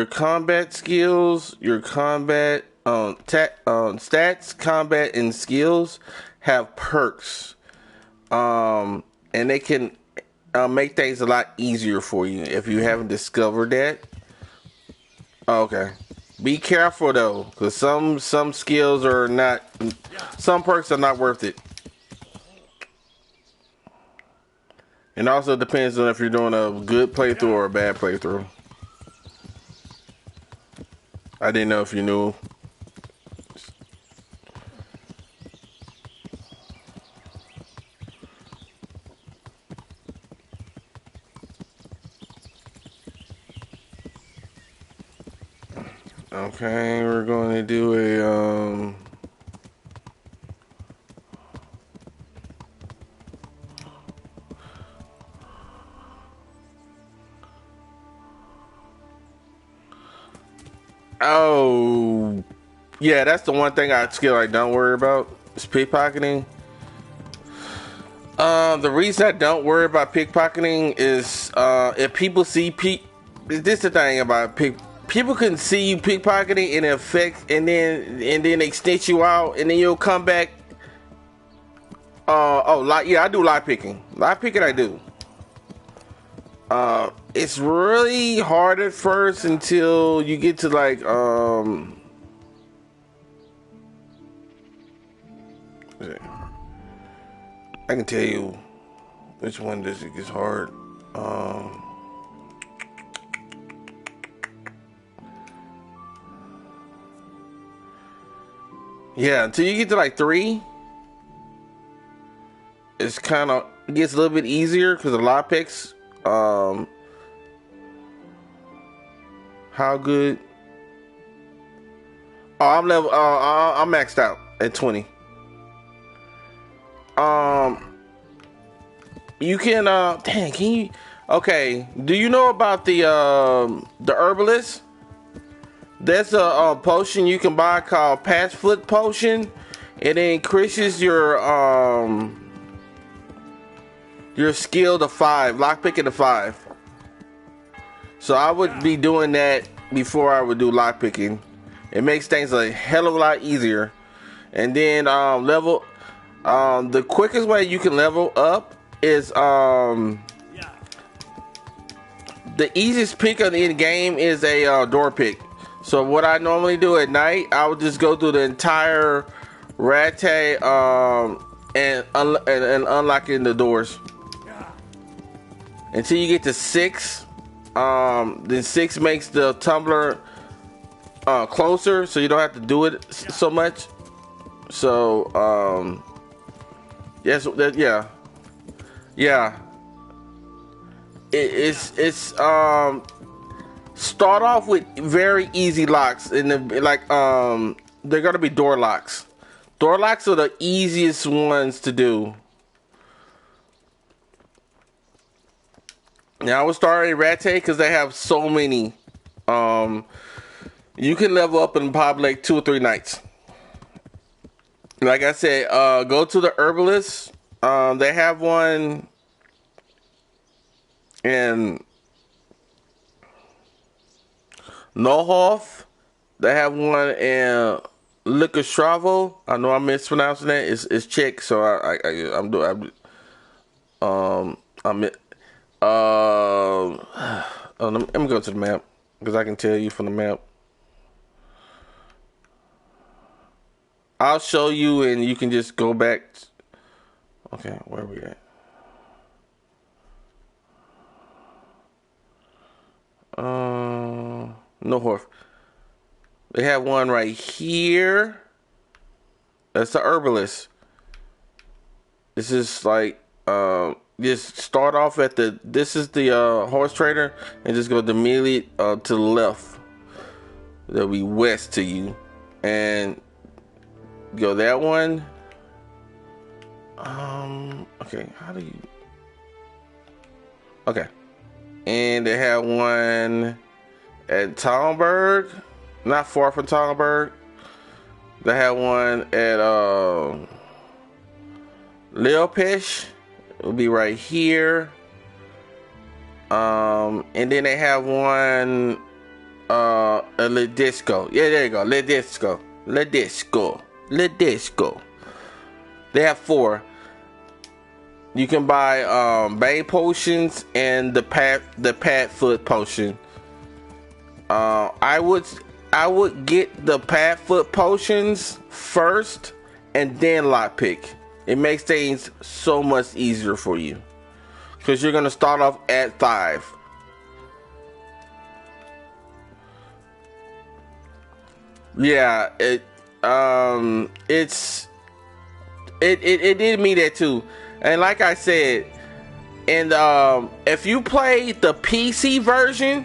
combat skills, your combat stats, combat, and skills have perks. And they can make things a lot easier for you if you haven't discovered that. Okay. Be careful though, because some skills are not, some perks are not worth it. And also depends on if you're doing a good playthrough or a bad playthrough. I didn't know if you knew. Okay, we're going to do a oh yeah, that's the one thing I don't worry about is pickpocketing. The reason I don't worry about pickpocketing is if people see this is the thing about people can see you pickpocketing and and then they snitch you out and then you'll come back. I do lie picking. Lie picking I do. It's really hard at first until you get to like I can tell you which one does it gets hard. Yeah, until you get to like 3, it's kind of gets a little bit easier because the lockpicks. How good? Oh, I'm level. I'm maxed out at 20. You can. Dang, can you? Okay. Do you know about the herbalist? There's a potion you can buy called Patch Foot Potion. It increases your skill to 5, lockpicking to 5. So I would be doing that before I would do lockpicking. It makes things a hell of a lot easier. And then the quickest way you can level up is the easiest pick of the game is a door pick. So what I normally do at night, I would just go through the entire rattay and unlocking the doors until you get to 6. Then 6 makes the tumbler closer, so you don't have to do it so much. So yes, yeah. It's start off with very easy locks, and they're gonna be door locks. Door locks are the easiest ones to do. Now I would start in Rattay because they have so many. You can level up in probably like 2 or 3 nights. Like I said, go to the herbalist. They have one in Nohoff. They have one in Licostravo. I know I'm mispronouncing that. It's Czech, so I'm doing. Let me go to the map because I can tell you from the map. I'll show you, and you can just go back. Okay, where are we at? Nohoff. They have one right here. That's the herbalist. This is like just start off at this is the horse trader, and just go immediately to the left. There'll be west to you, and go that one. Okay, how do you? Okay, and they have one at Talmberg, not far from Talmberg. They have one at Leopesh. It'll be right here. And then they have one at Ledisco. Yeah, there you go. Ledisco. They have 4. You can buy Bane potions and the Pat Foot potion. I would get the Pat Foot potions first and then lockpick. It makes things so much easier for you because you're gonna start off at 5. Yeah, it did me that too. And like I said, and if you play the PC version,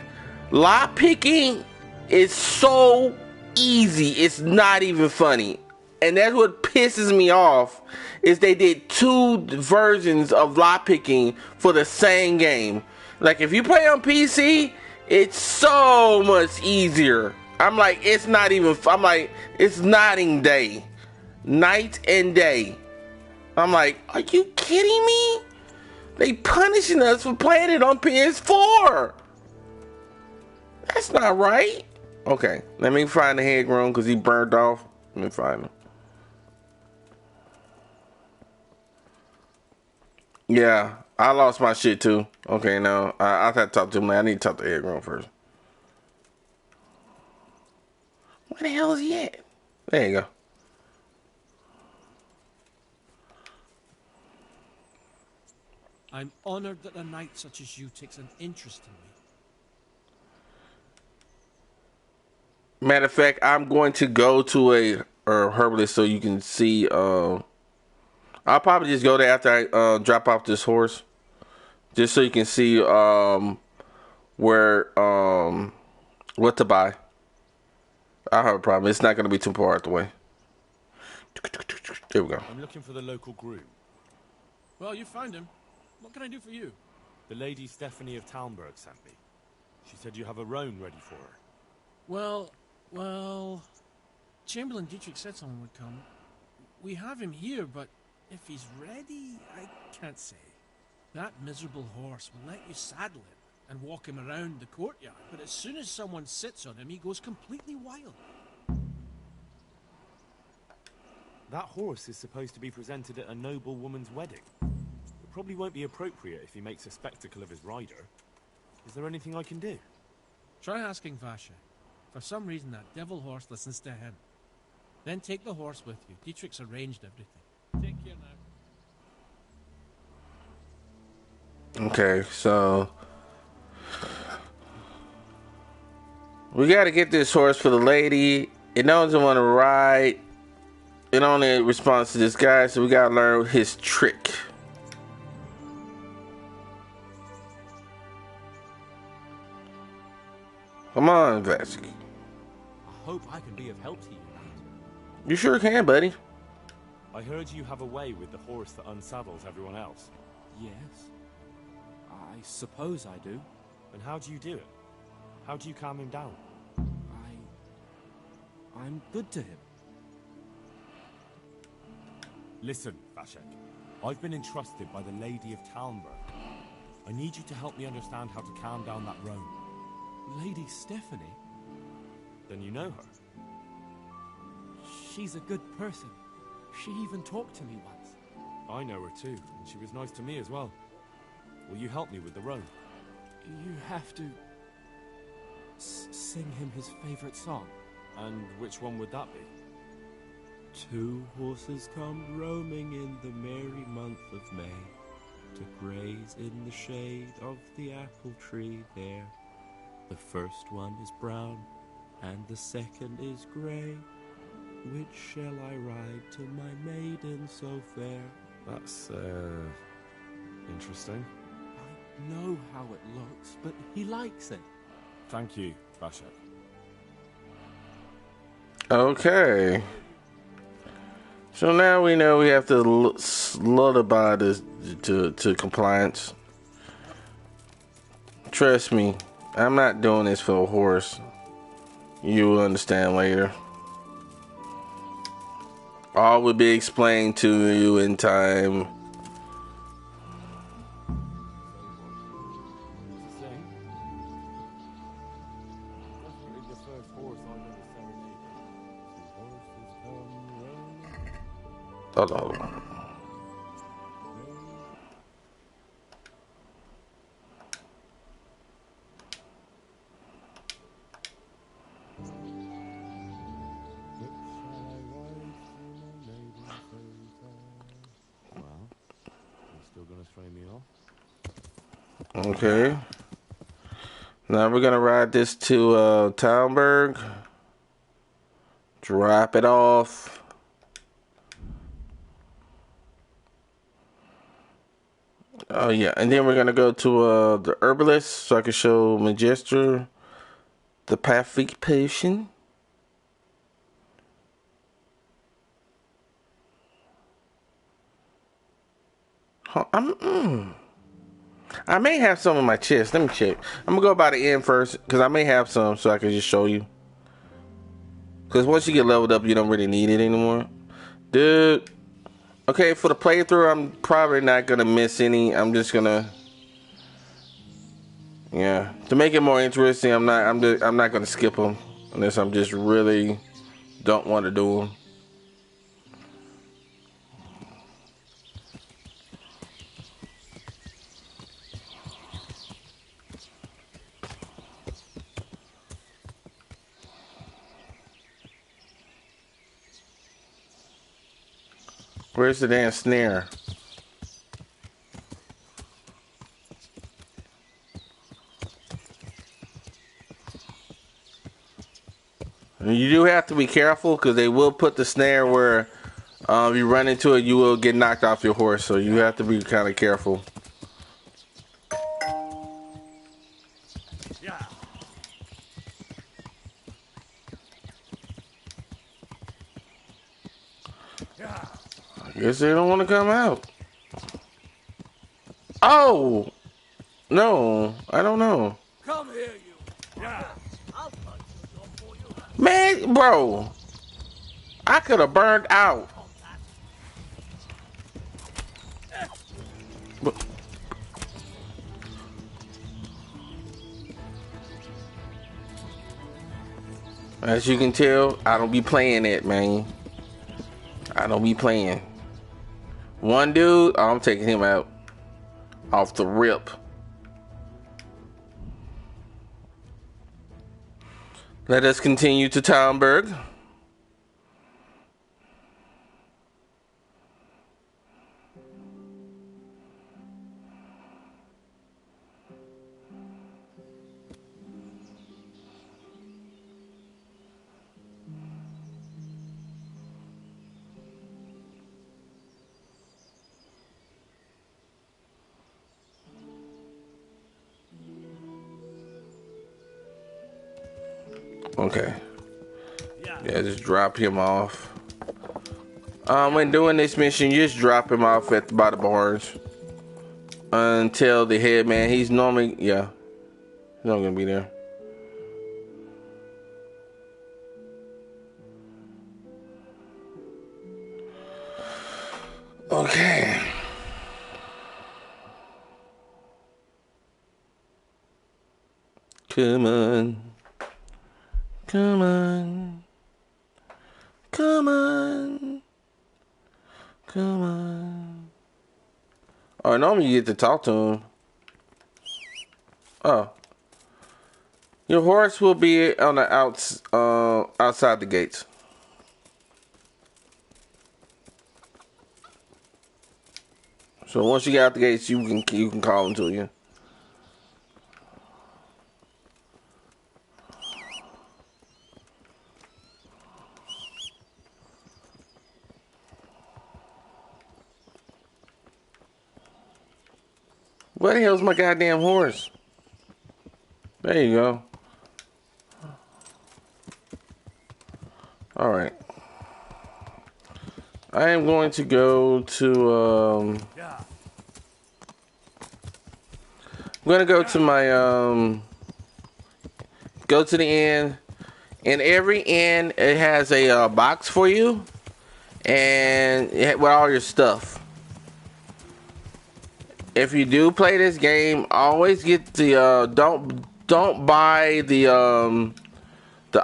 lock picking is so easy. It's not even funny. And that's what pisses me off is they did 2 versions of lock picking for the same game. Like if you play on PC, it's so much easier. I'm like, it's not even. I'm like, it's night and day. I'm like, are you kidding me? They punishing us for playing it on PS4. That's not right. Okay, let me find the head grown because he burned off. Let me find him. Yeah, I lost my shit too. Okay, now I have to talk to him. I need to talk to Edgron first. Where the hell is he at? There you go. I'm honored that a knight such as you takes an interest in me. Matter of fact, I'm going to go to a herbalist so you can see. I'll probably just go there after I drop off this horse, just so you can see where what to buy. I have a problem. It's not going to be too far out the way. There we go. I'm looking for the local groom. Well, you found him. What can I do for you? The Lady Stephanie of Talmberg sent me. She said you have a roan ready for her. Well, Chamberlain Dietrich said someone would come. We have him here, but if he's ready, I can't say. That miserable horse will let you saddle him and walk him around the courtyard, but as soon as someone sits on him, he goes completely wild. That horse is supposed to be presented at a noble woman's wedding. It probably won't be appropriate if he makes a spectacle of his rider. Is there anything I can do? Try asking Vasha. For some reason, that devil horse listens to him. Then take the horse with you. Dietrich's arranged everything. Take care now. Okay, so we got to get this horse for the lady. It doesn't want to ride. It only responds to this guy, so we got to learn his trick. Come on, Vasky. I hope I can be of help to you, Knight. You sure can, buddy. I heard you have a way with the horse that unsaddles everyone else. Yes. I suppose I do. And how do you do it? How do you calm him down? I'm good to him. Listen, Vashek. I've been entrusted by the Lady of Talmberg. I need you to help me understand how to calm down that roan. Lady Stephanie? Then you know her. She's a good person. She even talked to me once. I know her too, and she was nice to me as well. Will you help me with the roan? You have to sing him his favorite song. And which one would that be? Two horses come roaming in the merry month of May to graze in the shade of the apple tree there. The first one is brown and the second is grey. Which shall I ride to my maiden so fair? That's, interesting. I know how it looks, but he likes it. Thank you, Vashek. Okay. So now we know we have to lullaby this to compliance. Trust me, I'm not doing this for a horse. You will understand later. All will be explained to you in time. Hold on. Okay. Now we're gonna ride this to Talmberg. Drop it off. Oh yeah, and then we're gonna go to the herbalist so I can show Magister the perfect potion. I may have some in my chest. Let me check. I'm gonna go by the end first because I may have some so I can just show you. Because once you get leveled up, you don't really need it anymore, dude. Okay, for the playthrough, I'm probably not gonna miss any. I'm just gonna, yeah, to make it more interesting. I'm not gonna skip them unless I'm just really don't want to do them. Where's the damn snare? You do have to be careful because they will put the snare where if you run into it, you will get knocked off your horse. So you have to be kind of careful. Yeah. Yeah. I guess they don't want to come out. Oh! No, I don't know. Come here, you. Yeah. I'll punch your door for you. Man, bro. I could have burned out. But, as you can tell, I don't be playing it, man. I don't be playing. One dude, I'm taking him out. Off the rip. Let us continue to Talmberg. Okay. Yeah, just drop him off. When doing this mission, you just drop him off by the bars until the head man. He's normally, yeah, he's not gonna be there. Okay. Come on. Come on. Come on. Come on. Oh, normally you get to talk to him. Oh. Your horse will be on the outside the gates. So once you get out the gates, you can call him to you. Where the hell's my goddamn horse? There you go. Alright. I am going to go to, I'm going to go to my, go to the inn. In every inn, it has a box for you. And with all your stuff. If you do play this game, always get the don't buy the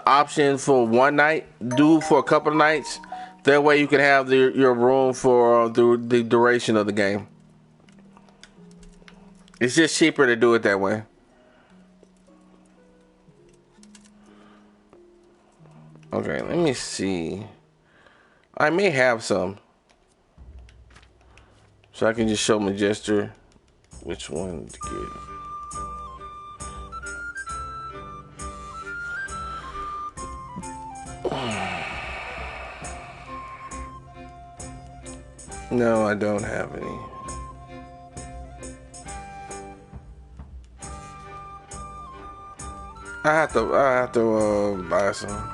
option for one night. Do for a couple of nights. That way you can have your room for the duration of the game. It's just cheaper to do it that way. Okay, let me see. I may have some. So I can just show my gesture which one to get. No, I don't have any. I have to buy some.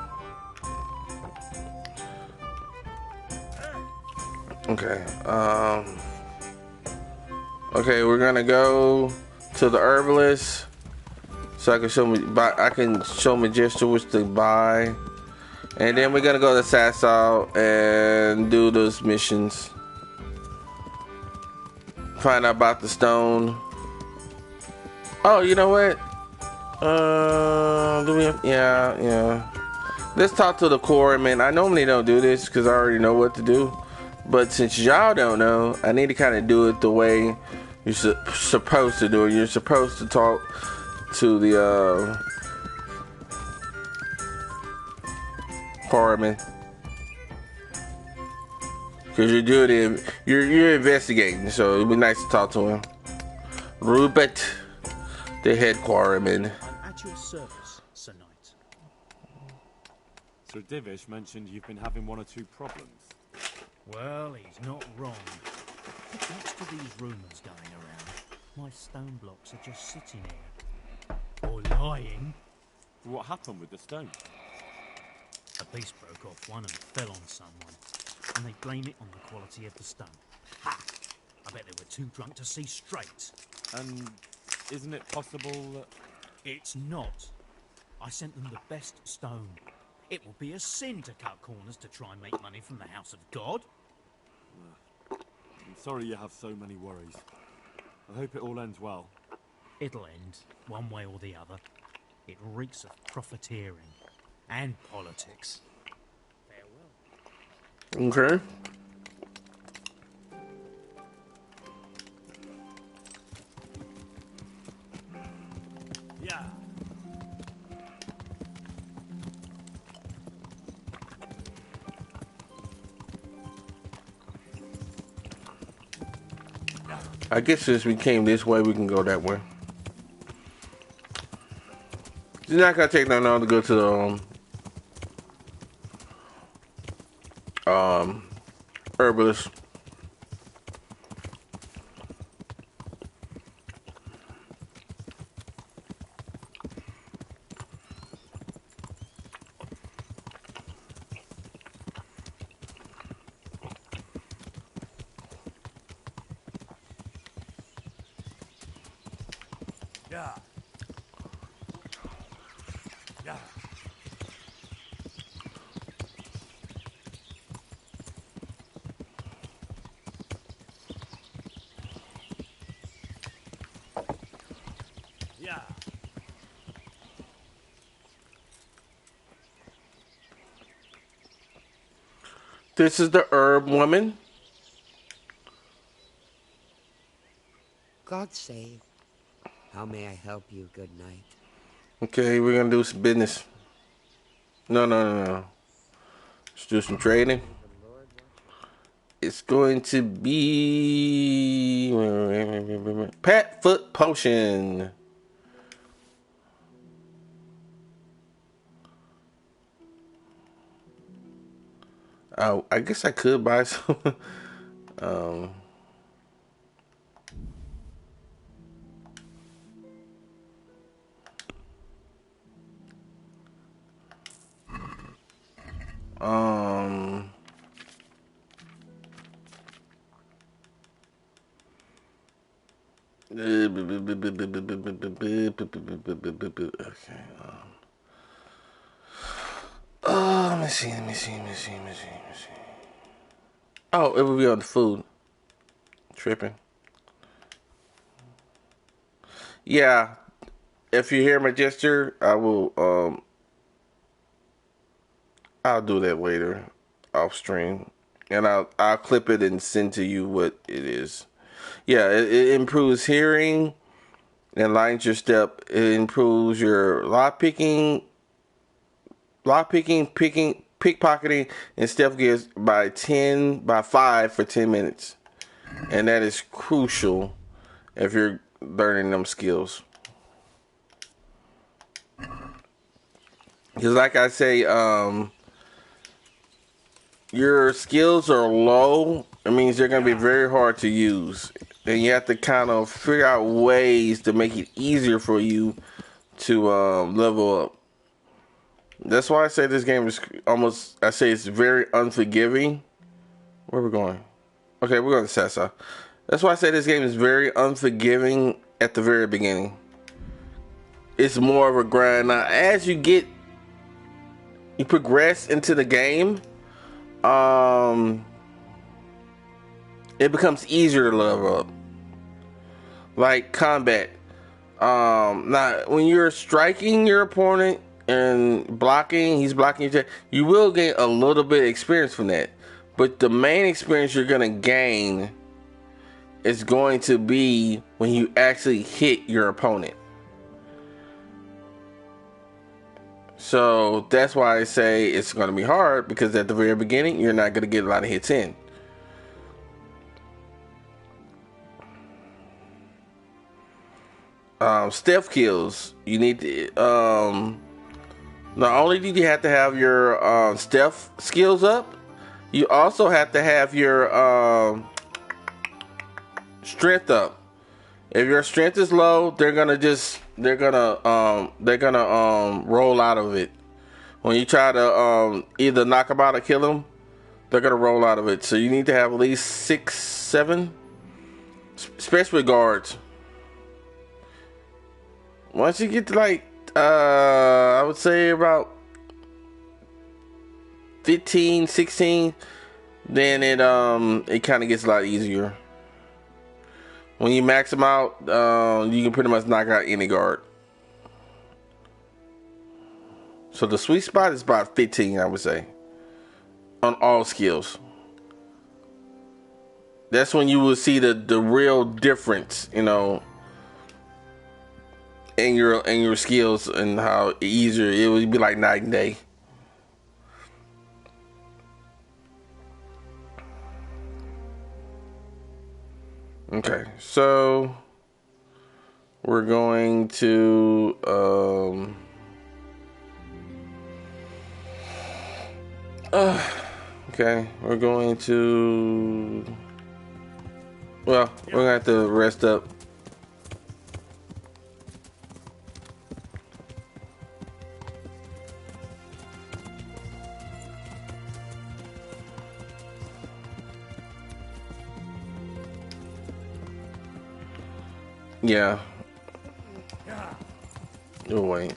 Okay. Okay, we're gonna go to the herbalist so I can show my gesture which to buy, and then we're gonna go to Sasau and do those missions. Find out about the stone. Oh, you know what? Do we have, yeah. Let's talk to the quarryman. I normally don't do this because I already know what to do. But since y'all don't know, I need to kind of do it the way you're supposed to do it. You're supposed to talk to the quarryman. Because you're doing it, you're investigating, so it'd be nice to talk to him. Rupert, the head quarryman. I'm at your service, Sir Knight. Sir Divish mentioned you've been having one or two problems. Well, he's not wrong. Thanks to these rumours going around, my stone blocks are just sitting here. Or lying. What happened with the stone? A beast broke off one and fell on someone, and they blame it on the quality of the stone. Ha! I bet they were too drunk to see straight. And isn't it possible that... It's not. I sent them the best stone. It will be a sin to cut corners to try and make money from the house of God. I'm sorry you have so many worries. I hope it all ends well. It'll end, one way or the other. It reeks of profiteering and politics. Farewell. Okay. Yeah. I guess since we came this way, we can go that way. It's not gonna take no long to go to the herbalist. Yeah. Yeah. Yeah. This is the herb woman. God save. How may I help you, good knight? Okay, we're gonna do some business. No. Let's do some trading. It's going to be Pat Foot Potion. Oh, I guess I could buy some. um, um, okay. Let me see. Oh, it will be on the food. Tripping. Yeah. If you hear my gesture, I will, I'll do that later off stream. And I'll clip it and send to you what it is. Yeah, it improves hearing and lightens your step. It improves your lockpicking, pickpocketing, and step gears by 5 for 10 minutes. And that is crucial if you're learning them skills. Because like I say, your skills are low. It means they're going to be very hard to use. And you have to kind of figure out ways to make it easier for you to level up. That's why I say this game is it's very unforgiving. Where are we going? Okay, we're going to Sessa. That's why I say this game is very unforgiving at the very beginning. It's more of a grind. Now, as you progress into the game, it becomes easier to level up. Like combat. Now, when you're striking your opponent and he's blocking your attack, you will gain a little bit of experience from that. But the main experience you're going to gain is going to be when you actually hit your opponent. So that's why I say it's going to be hard, because at the very beginning, you're not going to get a lot of hits in. stealth kills. You need to not only do you have to have your stealth skills up, you also have to have your strength up. If your strength is low, they're gonna roll out of it. When you try to either knock them out or kill them, they're gonna roll out of it. So you need to have at least 6, 7, especially with guards. Once you get to like I would say about 15, 16, then it kind of gets a lot easier. When you max them out, you can pretty much knock out any guard. So the sweet spot is about 15, I would say, on all skills. That's when you will see the real difference, you know, in your skills and how easier it would be, like night and day. Okay, so we're going to okay, we're going to, well, we're gonna have to rest up. Yeah. Oh wait.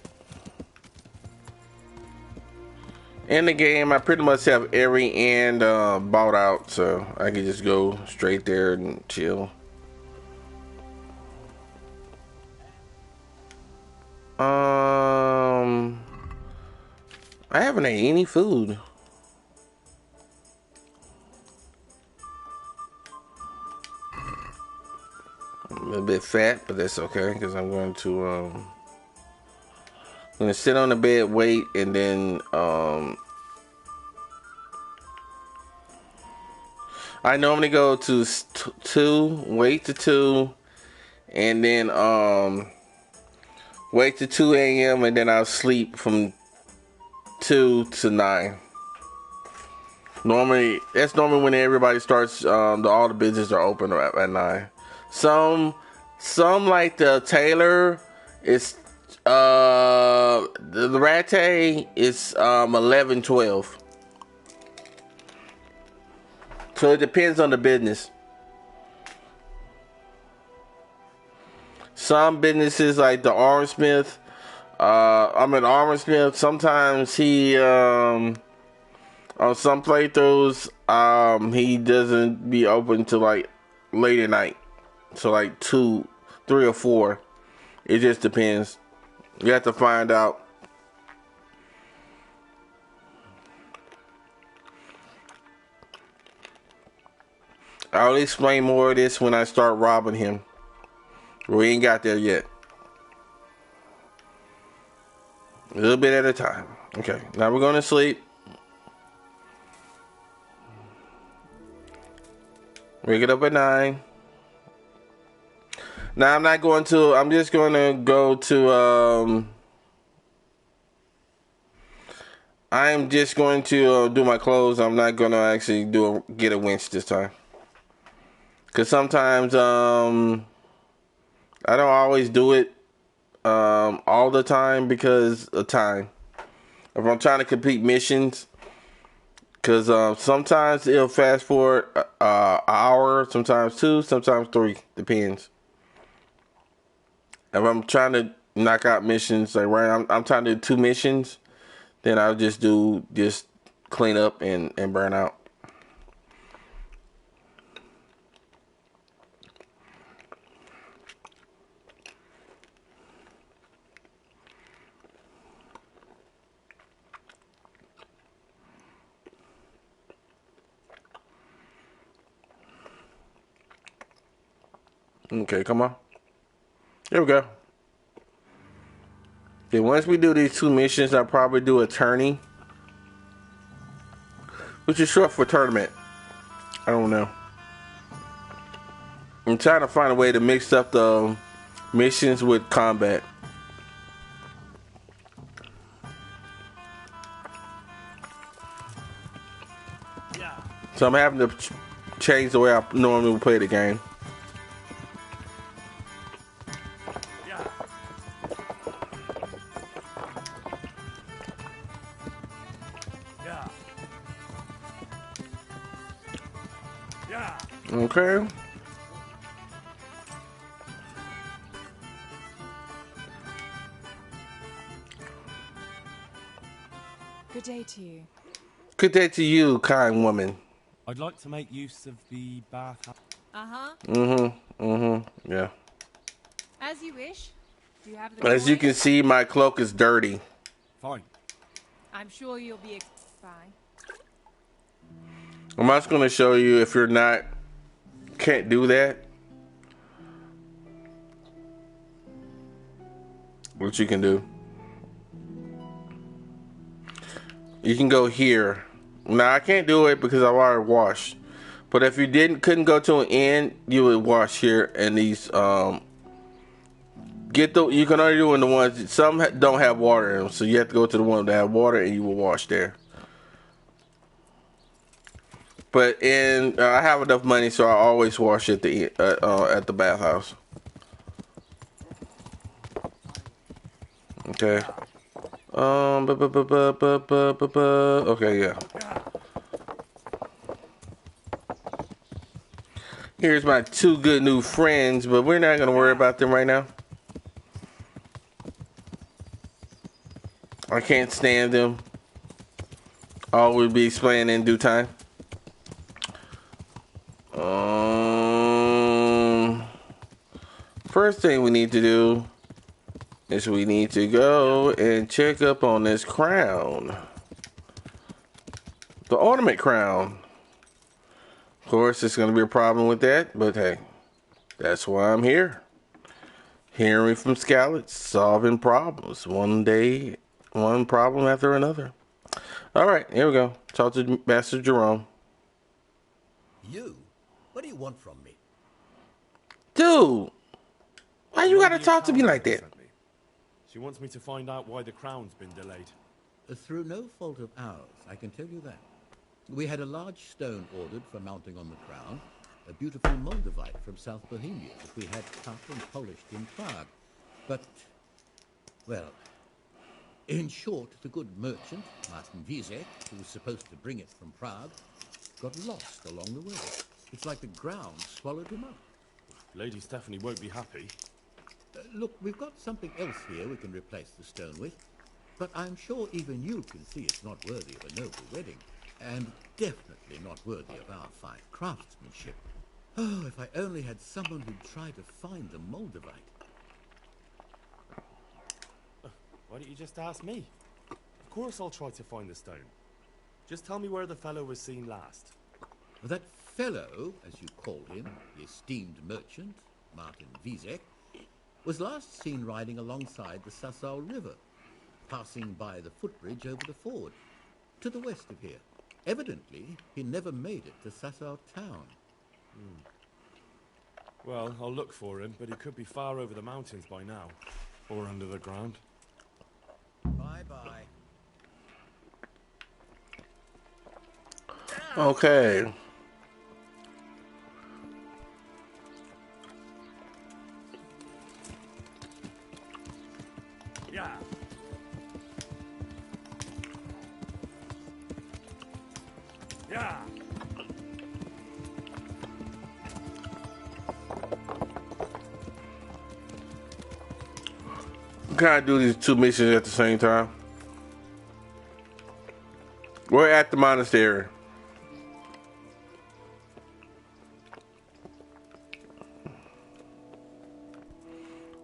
In the game, I pretty much have every end bought out, so I can just go straight there and chill. I haven't ate any food. I'm a little bit fat, but that's okay because I'm going to sit on the bed, wait, and then I normally go to 2, wait to 2, and then wait to 2 a.m. and then I'll sleep from 2 to 9. Normally, that's normally when everybody starts. All the businesses are open at 9. Some like the tailor is the Rate is 11, 12. So it depends on the business. Some businesses like the Armorsmith, I'm an Armorsmith. Sometimes he on some playthroughs he doesn't be open till like late at night. So like 2, 3 or 4. It just depends. You have to find out. I'll explain more of this when I start robbing him. We ain't got there yet. A little bit at a time. Okay, now we're going to sleep. Wake it up at 9. Now I'm just going to go to, I'm just going to do my clothes. I'm not going to actually get a winch this time. Because sometimes, I don't always do it, all the time because of time. If I'm trying to complete missions, because sometimes it'll fast forward an hour, sometimes 2, sometimes 3, depends. If I'm trying to knock out missions, like I'm trying to do 2 missions, then I'll just clean up and burn out. Okay, come on. Here we go. Then once we do these 2 missions, I'll probably do a tourney, which is short for tournament. I don't know. I'm trying to find a way to mix up the Missions with combat. Yeah. So I'm having to change the way I normally would play the game. Yeah. Yeah. Yeah. Okay. Good day to you. Good day to you, kind woman. I'd like to make use of the bath. Uh-huh. Yeah. As you wish. Do you have the As you coin? can see, my cloak is dirty. Fine. I'm sure you'll be fine. I'm just going to show you if you're not, can't do that, what you can do. You can go here. Now I can't do it because I've already washed. But if you couldn't go to an end, you would wash here. And these, you can only do in the ones, some don't have water in them. So you have to go to the one that have water and you will wash there. But I have enough money, so I always wash at the bathhouse. Okay. Okay, yeah. Here's my two good new friends, but we're not gonna worry about them right now. I can't stand them. All will be explained in due time. First thing we need to do is we need to go and check up on this crown. The ornament crown. Of course, there's going to be a problem with that, but hey, that's why I'm here. Hearing from Scallots, solving problems. One day, one problem after another. All right, here we go. Talk to Master Jerome. You? What do you want from me? Dude, why you gotta talk to me like that? She wants me to find out why the crown's been delayed. Through no fault of ours, I can tell you that. We had a large stone ordered for mounting on the crown, a beautiful Moldavite from South Bohemia that we had cut and polished in Prague. But, well, in short, the good merchant, Martin Wizek, who was supposed to bring it from Prague, got lost along the way. It's like the ground swallowed him up. Lady Stephanie won't be happy. Look, we've got something else here we can replace the stone with, but I'm sure even you can see it's not worthy of a noble wedding, and definitely not worthy of our fine craftsmanship. Oh, if I only had someone who'd try to find the Moldavite. Why don't you just ask me? Of course I'll try to find the stone. Just tell me where the fellow was seen last. That fellow, as you call him, the esteemed merchant, Martin Wizek, was last seen riding alongside the Sasau River, passing by the footbridge over the ford, to the west of here. Evidently, he never made it to Sasau town. Well, I'll look for him, but he could be far over the mountains by now. Or under the ground. Bye-bye. Okay. Yeah. Yeah. Can I do these two missions at the same time? We're at the monastery.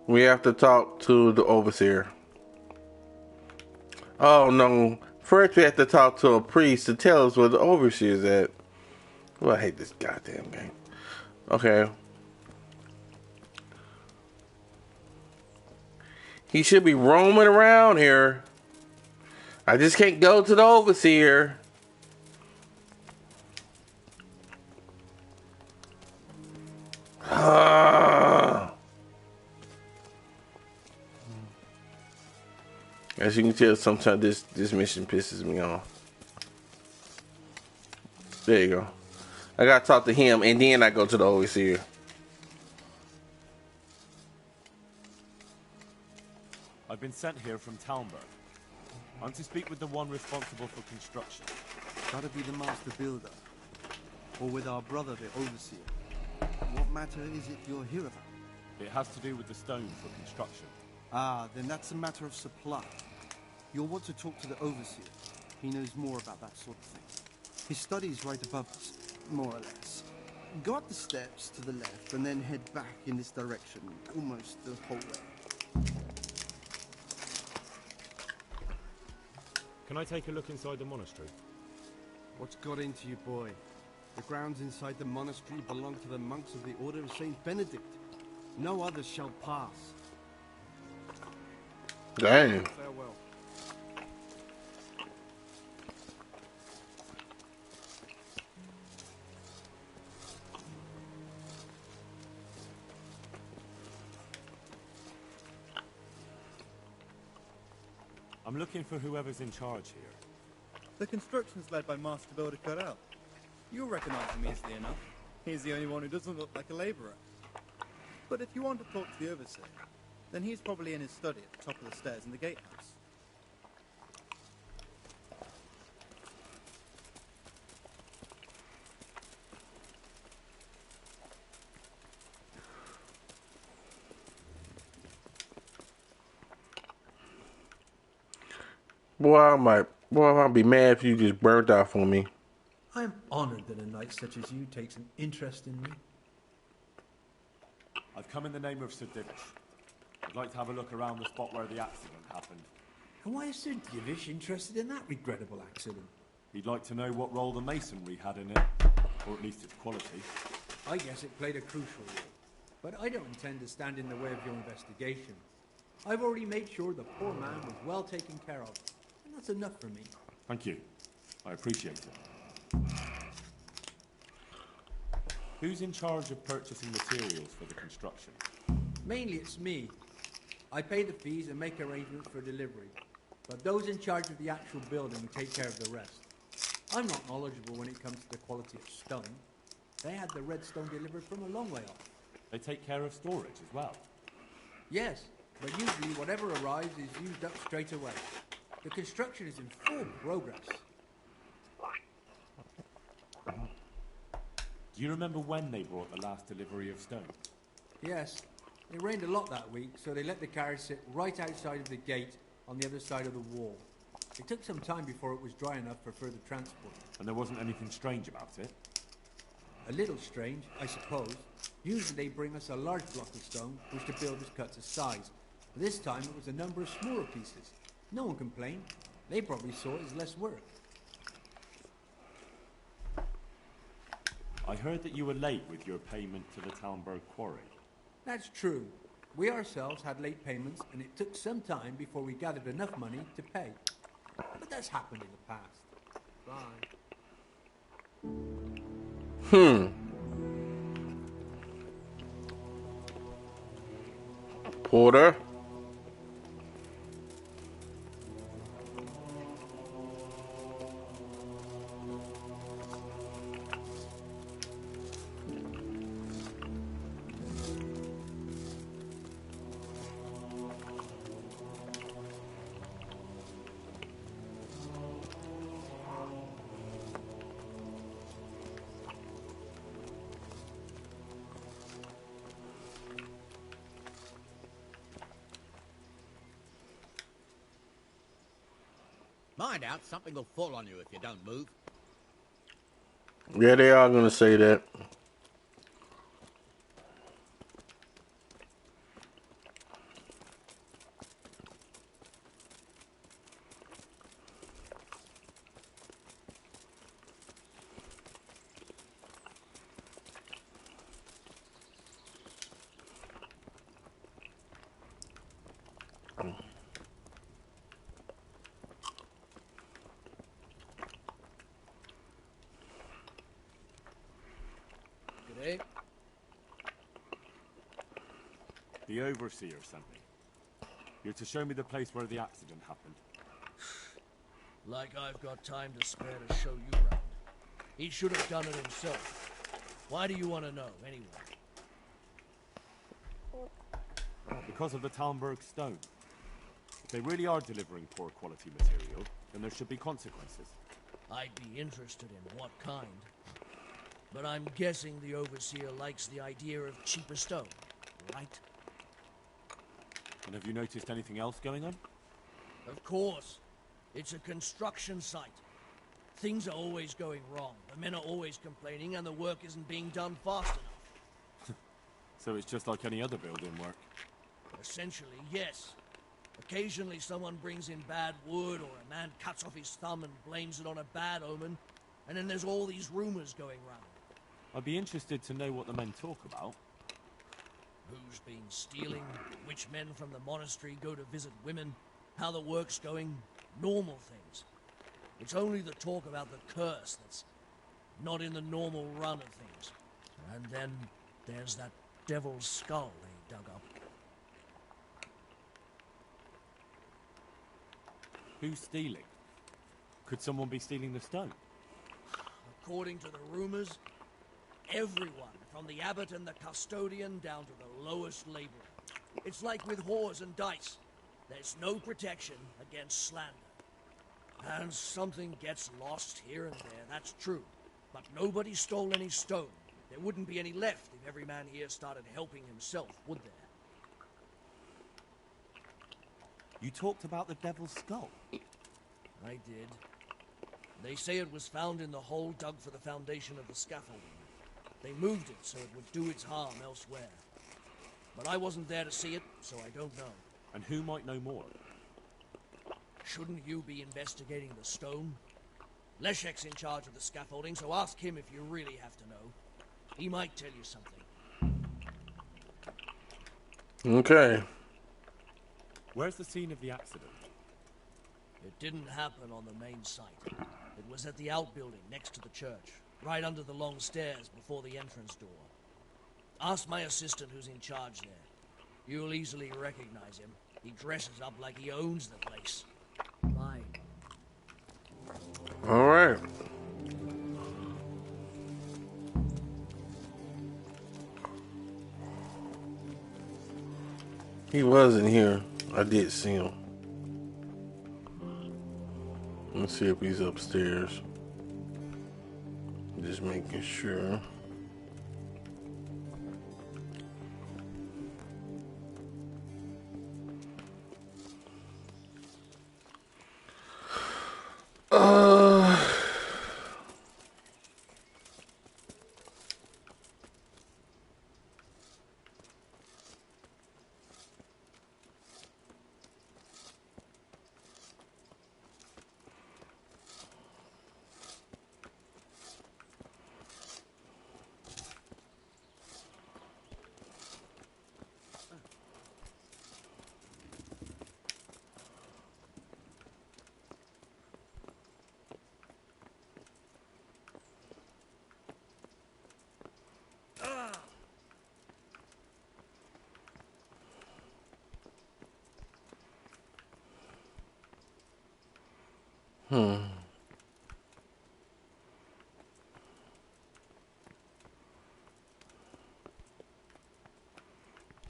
We have to talk to the overseer. Oh no. First we have to talk to a priest to tell us where the overseer is at. Well, I hate this goddamn game. Okay. He should be roaming around here. I just can't go to the overseer. As you can tell, sometimes this mission pisses me off. There you go. I gotta talk to him, and then I go to the overseer. I've been sent here from Talmberg. I'm to speak with the one responsible for construction. Gotta be the master builder. Or with our brother, the overseer. What matter is it you're here about? It has to do with the stone for construction. Ah, then that's a matter of supply. You'll want to talk to the overseer. He knows more about that sort of thing. His study is right above us, more or less. Go up the steps to the left and then head back in this direction, almost the whole way. Can I take a look inside the monastery? What's got into you, boy? The grounds inside the monastery belong to the monks of the Order of Saint Benedict. No others shall pass. Dang. Farewell. I'm looking for whoever's in charge here. The construction's led by Master Builder Corral. You'll recognize him easily enough. He's the only one who doesn't look like a labourer. But if you want to talk to the overseer, then he's probably in his study at the top of the stairs in the gatehouse. Boy, I might be mad if you just burnt out for me. I am honored that a knight such as you takes an interest in me. I've come in the name of Sir Divish. I'd like to have a look around the spot where the accident happened. And why is Sir Divish interested in that regrettable accident? He'd like to know what role the masonry had in it, or at least its quality. I guess it played a crucial role. But I don't intend to stand in the way of your investigation. I've already made sure the poor man was well taken care of. And that's enough for me. Thank you. I appreciate it. Who's in charge of purchasing materials for the construction? Mainly it's me. I pay the fees and make arrangements for delivery. But those in charge of the actual building take care of the rest. I'm not knowledgeable when it comes to the quality of stone. They had the red stone delivered from a long way off. They take care of storage as well? Yes, but usually whatever arrives is used up straight away. The construction is in full progress. Do you remember when they brought the last delivery of stone? Yes. It rained a lot that week, so they let the carriage sit right outside of the gate on the other side of the wall. It took some time before it was dry enough for further transport. And there wasn't anything strange about it? A little strange, I suppose. Usually they bring us a large block of stone, which the builders cut to size. But this time it was a number of smaller pieces. No one complained. They probably saw it as less work. I heard that you were late with your payment to the Talmberg quarry. That's true. We ourselves had late payments, and it took some time before we gathered enough money to pay. But that's happened in the past. Bye. Porter. Mind out, something will fall on you if you don't move. Yeah, they are gonna say that. The overseer sent me. You're to show me the place where the accident happened. Like I've got time to spare to show you round. He should have done it himself. Why do you want to know, anyway? Because of the Talmberg stone. If they really are delivering poor quality material, then there should be consequences. I'd be interested in what kind. But I'm guessing the Overseer likes the idea of cheaper stone, right? And have you noticed anything else going on? Of course. It's a construction site. Things are always going wrong. The men are always complaining and the work isn't being done fast enough. So it's just like any other building work? Essentially, yes. Occasionally someone brings in bad wood or a man cuts off his thumb and blames it on a bad omen. And then there's all these rumors going round. I'd be interested to know what the men talk about. Who's been stealing, which men from the monastery go to visit women, how the work's going, normal things. It's only the talk about the curse that's not in the normal run of things. And then there's that devil's skull they dug up. Who's stealing? Could someone be stealing the stone? According to the rumors, everyone, from the abbot and the custodian down to the lowest laborer. It's like with whores and dice. There's no protection against slander. And something gets lost here and there, that's true. But nobody stole any stone. There wouldn't be any left if every man here started helping himself, would there? You talked about the devil's skull. I did. They say it was found in the hole dug for the foundation of the scaffolding. They moved it so it would do its harm elsewhere. But I wasn't there to see it, so I don't know. And who might know more? Shouldn't you be investigating the stone? Leszek's in charge of the scaffolding, so ask him if you really have to know. He might tell you something. Okay. Where's the scene of the accident? It didn't happen on the main site. It was at the outbuilding next to the church, right under the long stairs before the entrance door. Ask my assistant who's in charge there. You'll easily recognize him. He dresses up like he owns the place. Bye. All right. He wasn't here. I did see him. Let's see if he's upstairs. Just making sure.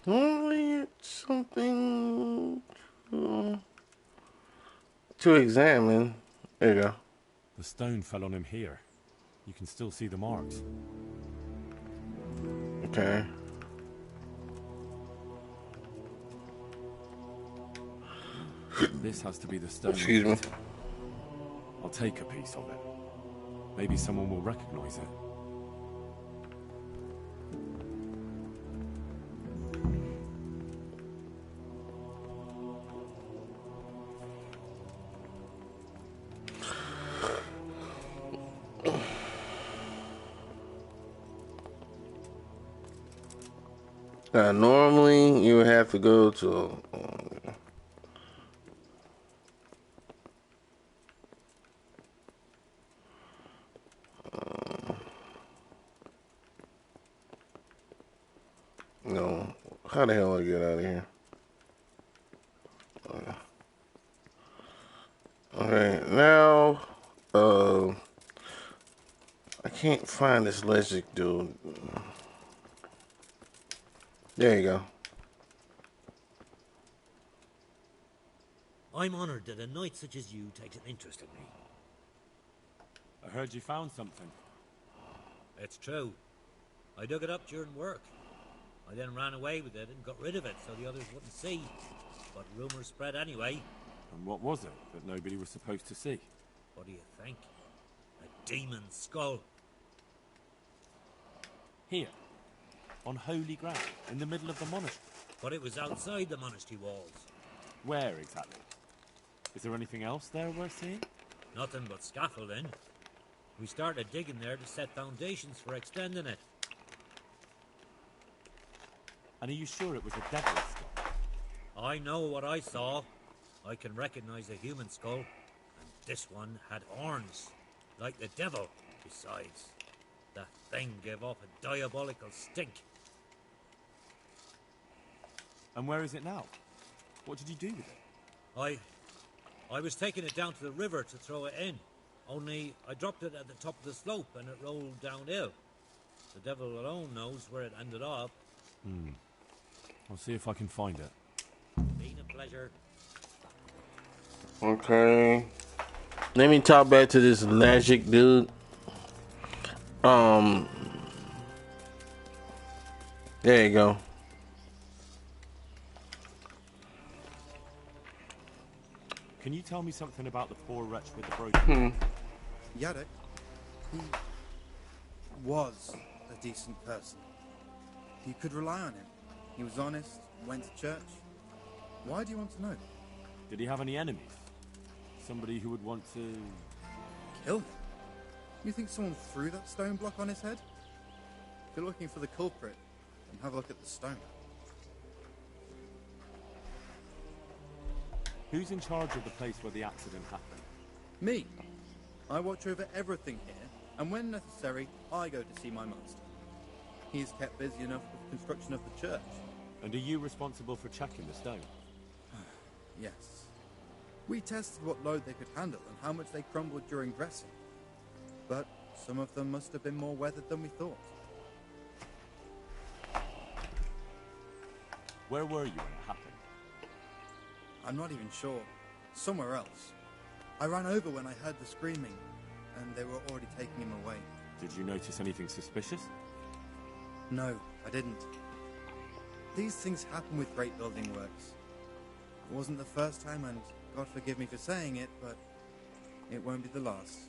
Only something to examine. There you go. The stone fell on him here. You can still see the marks. Okay. This has to be the stone. Excuse me. I'll take a piece of it. Maybe someone will recognize it. Normally you would have to go to no. How the hell do I get out of here? Okay, now, I can't find this Legic dude. There you go. I'm honored that a knight such as you takes an interest in me. I heard you found something. It's true. I dug it up during work. I then ran away with it and got rid of it so the others wouldn't see. But rumors spread anyway. And what was it that nobody was supposed to see? What do you think? A demon skull. Here, on holy ground, in the middle of the monastery. But it was outside the monastery walls. Where exactly? Is there anything else there worth seeing? Nothing but scaffolding. We started digging there to set foundations for extending it. And are you sure it was a devil's skull? I know what I saw. I can recognize a human skull. And this one had horns, like the devil. Besides, the thing gave off a diabolical stink. And where is it now? What did you do with it? I was taking it down to the river to throw it in. Only I dropped it at the top of the slope and it rolled downhill. The devil alone knows where it ended up. I'll see if I can find it. Been a pleasure. Okay. Let me talk back to this Legic dude. There you go. Can you tell me something about the poor wretch with the broken... Yadek, he was a decent person. You could rely on him. He was honest, went to church. Why do you want to know? Did he have any enemies? Somebody who would want to... Kill him? You think someone threw that stone block on his head? If you're looking for the culprit, then have a look at the stone. Who's in charge of the place where the accident happened? Me. I watch over everything here, and when necessary, I go to see my master. He is kept busy enough with construction of the church. And are you responsible for checking the stone? Yes. We tested what load they could handle and how much they crumbled during dressing. But some of them must have been more weathered than we thought. Where were you when it happened? I'm not even sure. Somewhere else. I ran over when I heard the screaming, and they were already taking him away. Did you notice anything suspicious? No, I didn't. These things happen with great building works. It wasn't the first time, and God forgive me for saying it, but it won't be the last.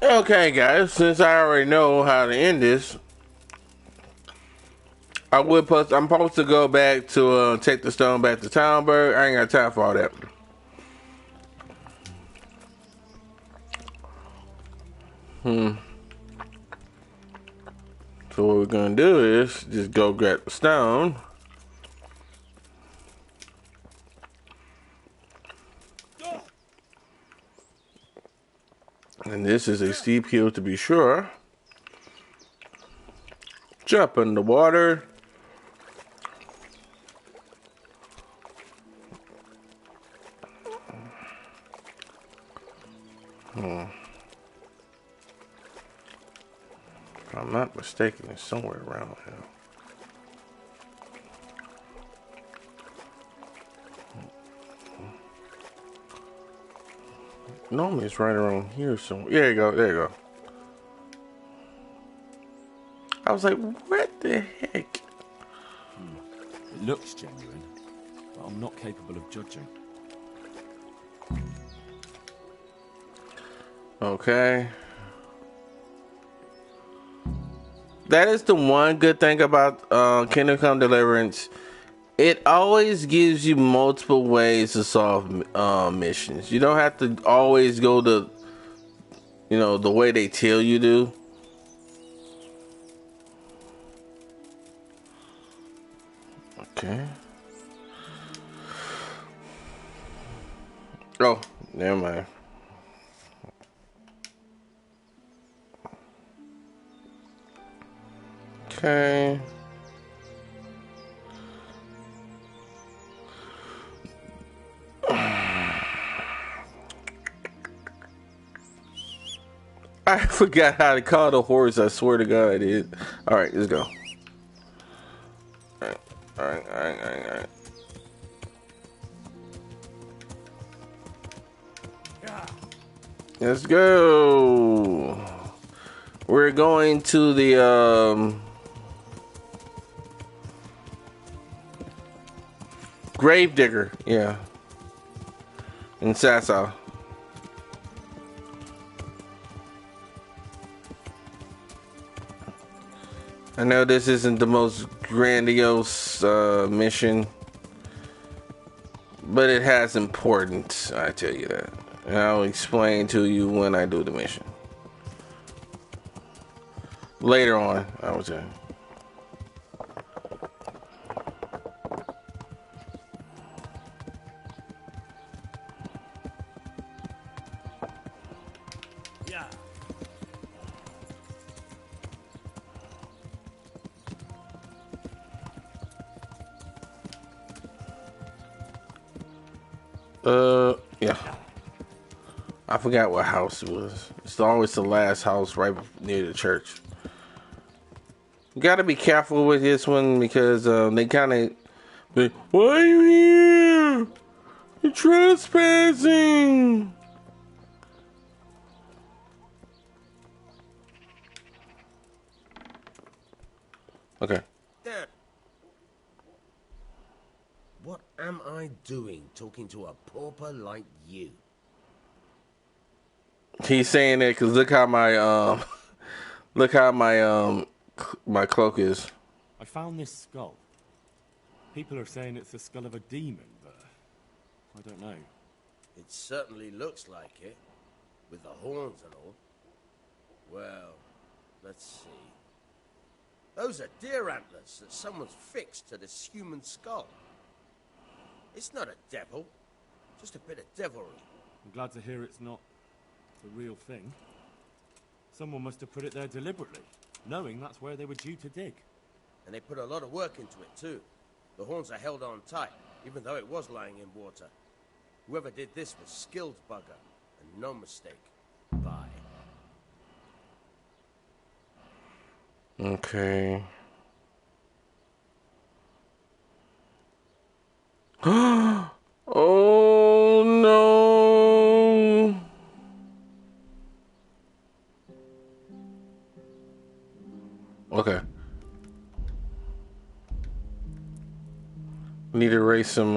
Okay, guys, since I already know how to end this, I'm supposed to go back to take the stone back to Townburg. I ain't got time for all that. So what we're gonna do is just go grab the stone. And this is a steep hill to be sure. Jump in the water. If I'm not mistaken, it's somewhere around here. Normally it's right around here somewhere. There you go, there you go. I was like, what the heck? It looks genuine, but I'm not capable of judging. Okay. That is the one good thing about Kingdom Come Deliverance. It always gives you multiple ways to solve missions. You don't have to always go the way they tell you to. Okay. Oh, never mind. Okay. I forgot how to call the horse. I swear to God, I did. All right, let's go. All right. Let's go. We're going to the Gravedigger. Yeah. In Sasau. I know this isn't the most grandiose mission, but it has importance. I tell you that. And I'll explain to you when I do the mission. Later on, I would say. Yeah. Yeah. I forgot what house it was. It's always the last house right near the church. You gotta be careful with this one because they kind of, why are you here? You're trespassing. Okay. There. What am I doing talking to a pauper like you? He's saying that because look how my look how my cloak is. I found this skull. People are saying it's the skull of a demon, but I don't know. It certainly looks like it, with the horns and all. Well, let's see. Those are deer antlers that someone's fixed to this human skull. It's not a devil, just a bit of devilry. I'm glad to hear it's not the real thing. Someone must have put it there deliberately, knowing that's where they were due to dig. And they put a lot of work into it, too. The horns are held on tight, even though it was lying in water. Whoever did this was skilled bugger, and no mistake. Bye. Okay. Oh no. Okay. Need to erase some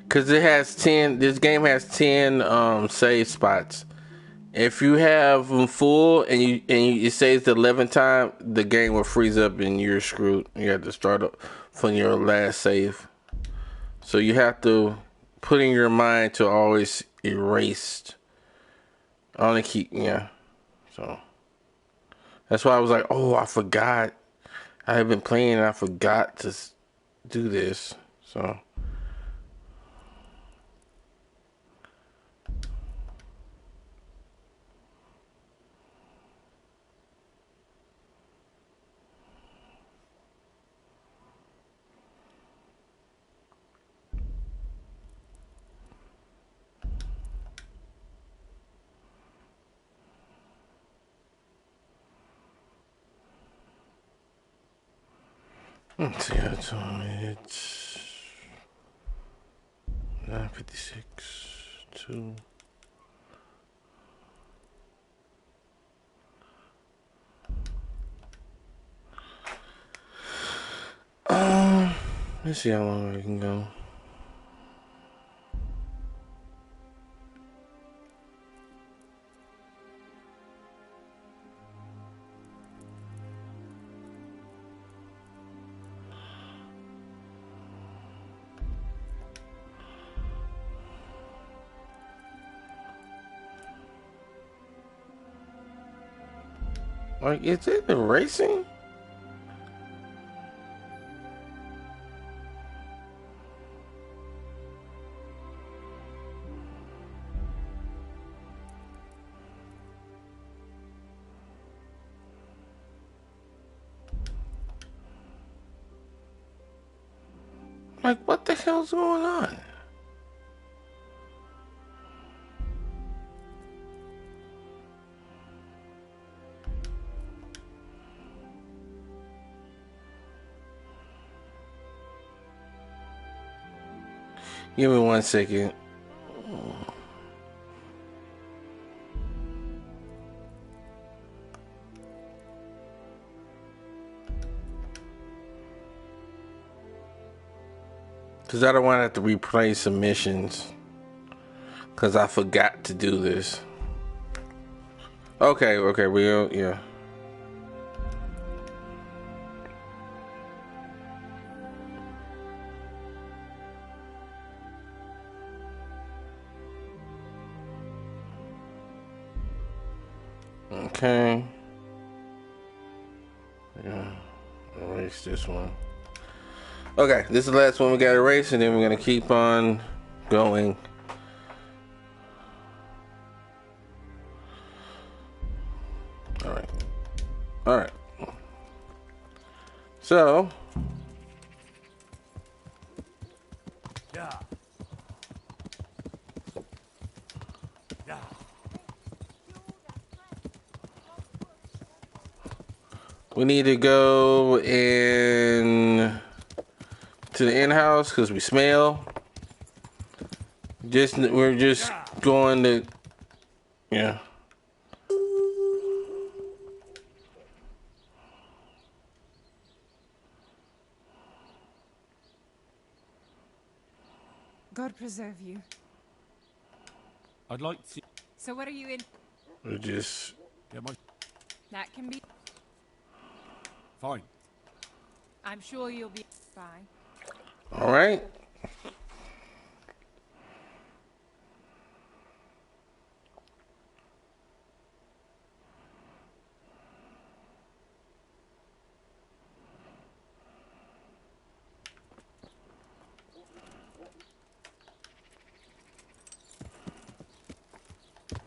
cause it has 10. This game has 10 save spots. If you have them full and it saves the 11th time, the game will freeze up and you're screwed. You have to start up from your last save. So you have to put in your mind to always erase. Only keep So that's why I was like, oh, I forgot. I have been playing and I forgot to do this. So. Let's see how it's on. It's 9:56. 2. Let's see how long I can go. Like, is it erasing? Like, what the hell's going on? Give me 1 second. Because I don't want to have to replay submissions. Because I forgot to do this. Okay, yeah. Okay. Yeah. Erase this one. Okay, this is the last one we got to erase, and then we're going to keep on going. Alright. So. Yeah. Yeah. We need to go in to the in-house because we smell. We're just going to, yeah. God preserve you. I'd like to. So what are you in? We're just. Yeah, That can be. Fine. I'm sure you'll be fine. All right.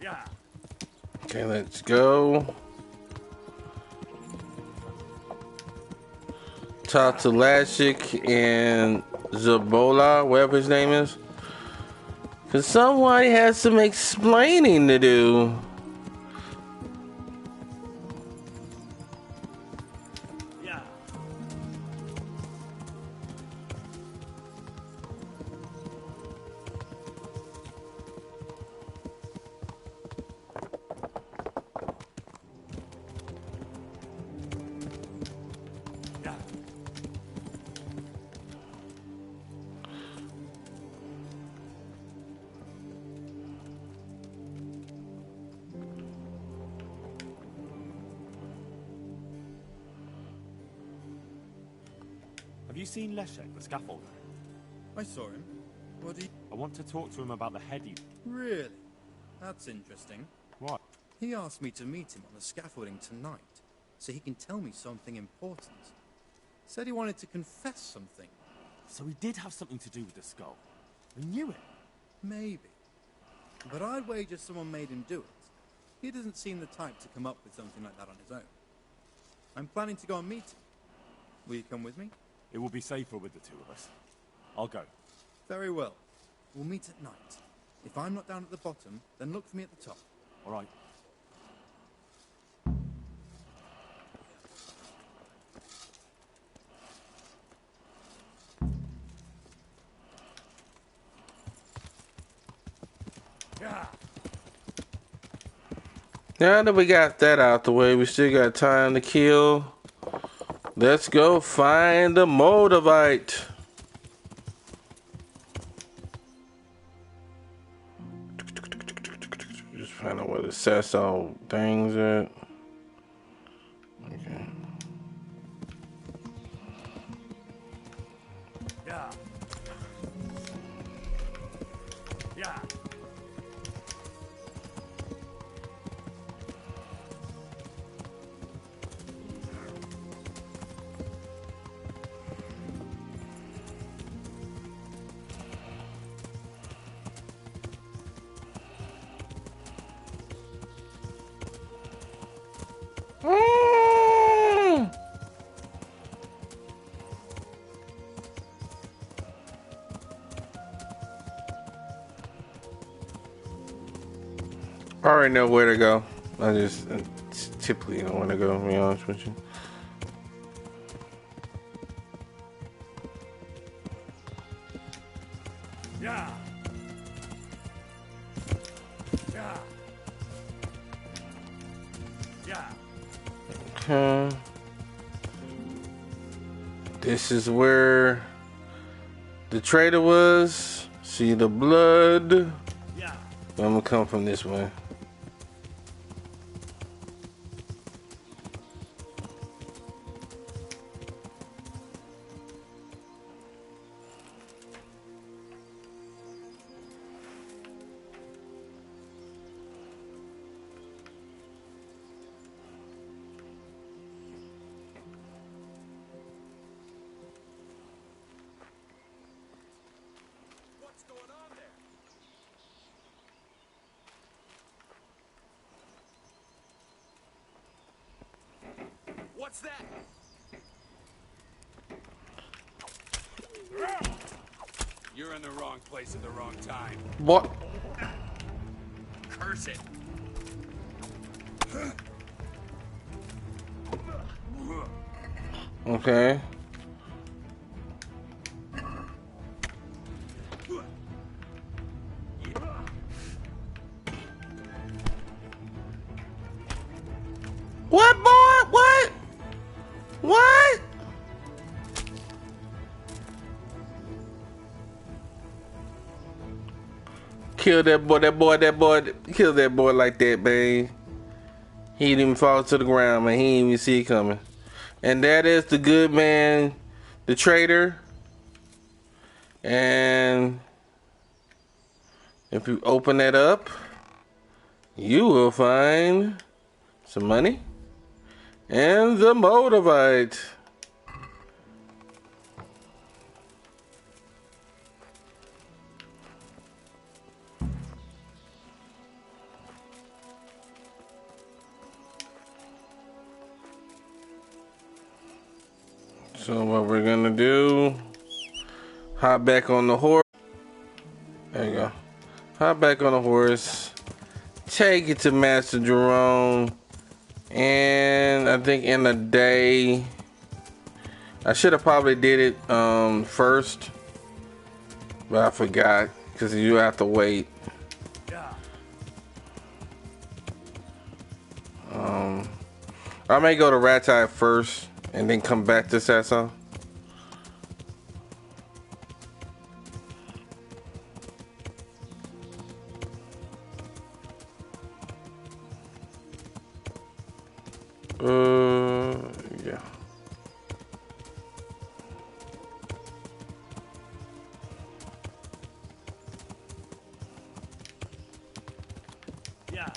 Yeah. Okay, let's go. Talk to Lashik and Zabola, whatever his name is. Because somebody has some explaining to do. Yeah. Have you seen Leszek, the scaffolder? I saw him. What do you... I want to talk to him about the head he... Really? That's interesting. What? He asked me to meet him on the scaffolding tonight, so he can tell me something important. Said he wanted to confess something. So he did have something to do with the skull. I knew it. Maybe. But I'd wager someone made him do it. He doesn't seem the type to come up with something like that on his own. I'm planning to go and meet him. Will you come with me? It will be safer with the two of us. I'll go. Very well. We'll meet at night. If I'm not down at the bottom, then look for me at the top. All right. Yeah. Now that we got that out the way, we still got time to kill. Let's go find the Moldavite. Just find out where the Sasso things at. Okay. Yeah. Yeah. I already know where to go. I just typically don't want to go, to be honest with you. Yeah. Yeah. Yeah. Okay. This is where the trader was. See the blood. Yeah. I'm gonna come from this way. What's going on there? What's that? You're in the wrong place at the wrong time. What? Curse it. Okay. What, boy? What? What? Kill that boy, kill that boy like that, babe. He didn't even fall to the ground, man. He didn't even see it coming. And that is the good man, the trader. And if you open that up, you will find some money and the motivate. So what we're gonna do, hop back on the horse. There you go. Hop back on the horse. Take it to Master Jerome. And I think in a day, I should have probably did it first, but I forgot because you have to wait. I may go to Rattay first and then come back to Sasso. Yeah. Yeah.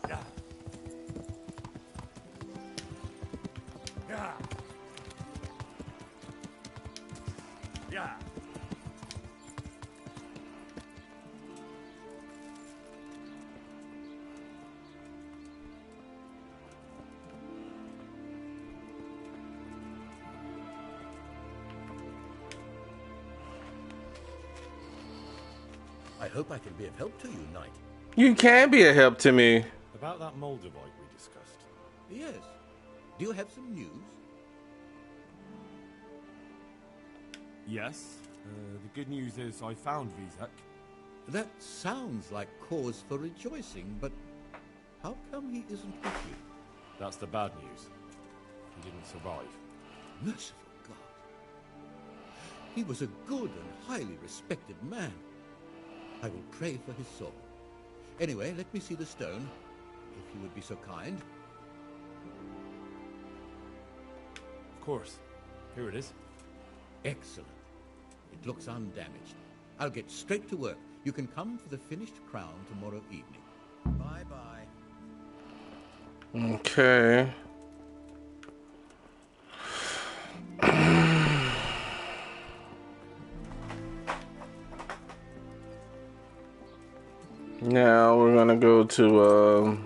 Yeah. Yeah. Yeah. I hope I can be of help to you, Knight. You can be a help to me. About that Moldavite we discussed. Yes. Do you have some news? Yes. The good news is I found Vizek. That sounds like cause for rejoicing, but how come he isn't with you? That's the bad news. He didn't survive. Merciful God. He was a good and highly respected man. I will pray for his soul. Anyway, let me see the stone, if you would be so kind. Of course. Here it is. Excellent. It looks undamaged. I'll get straight to work. You can come for the finished crown tomorrow evening. Bye-bye. Okay. Now we're gonna go to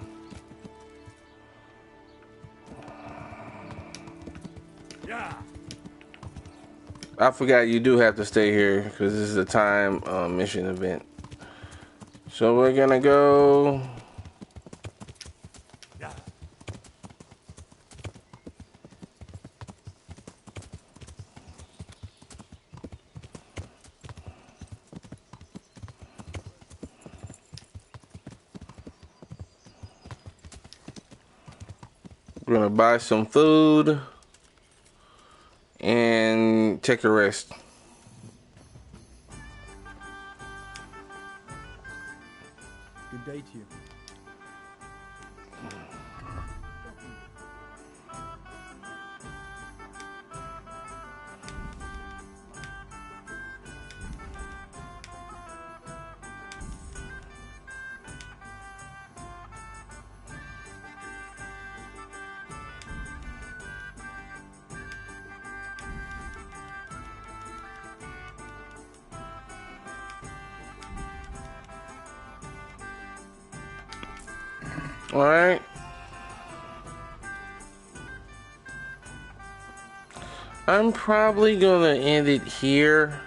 I forgot you do have to stay here because this is a time mission event. So we're gonna go. We're gonna buy some food and take a rest. Good day to you. All right. I'm probably gonna end it here.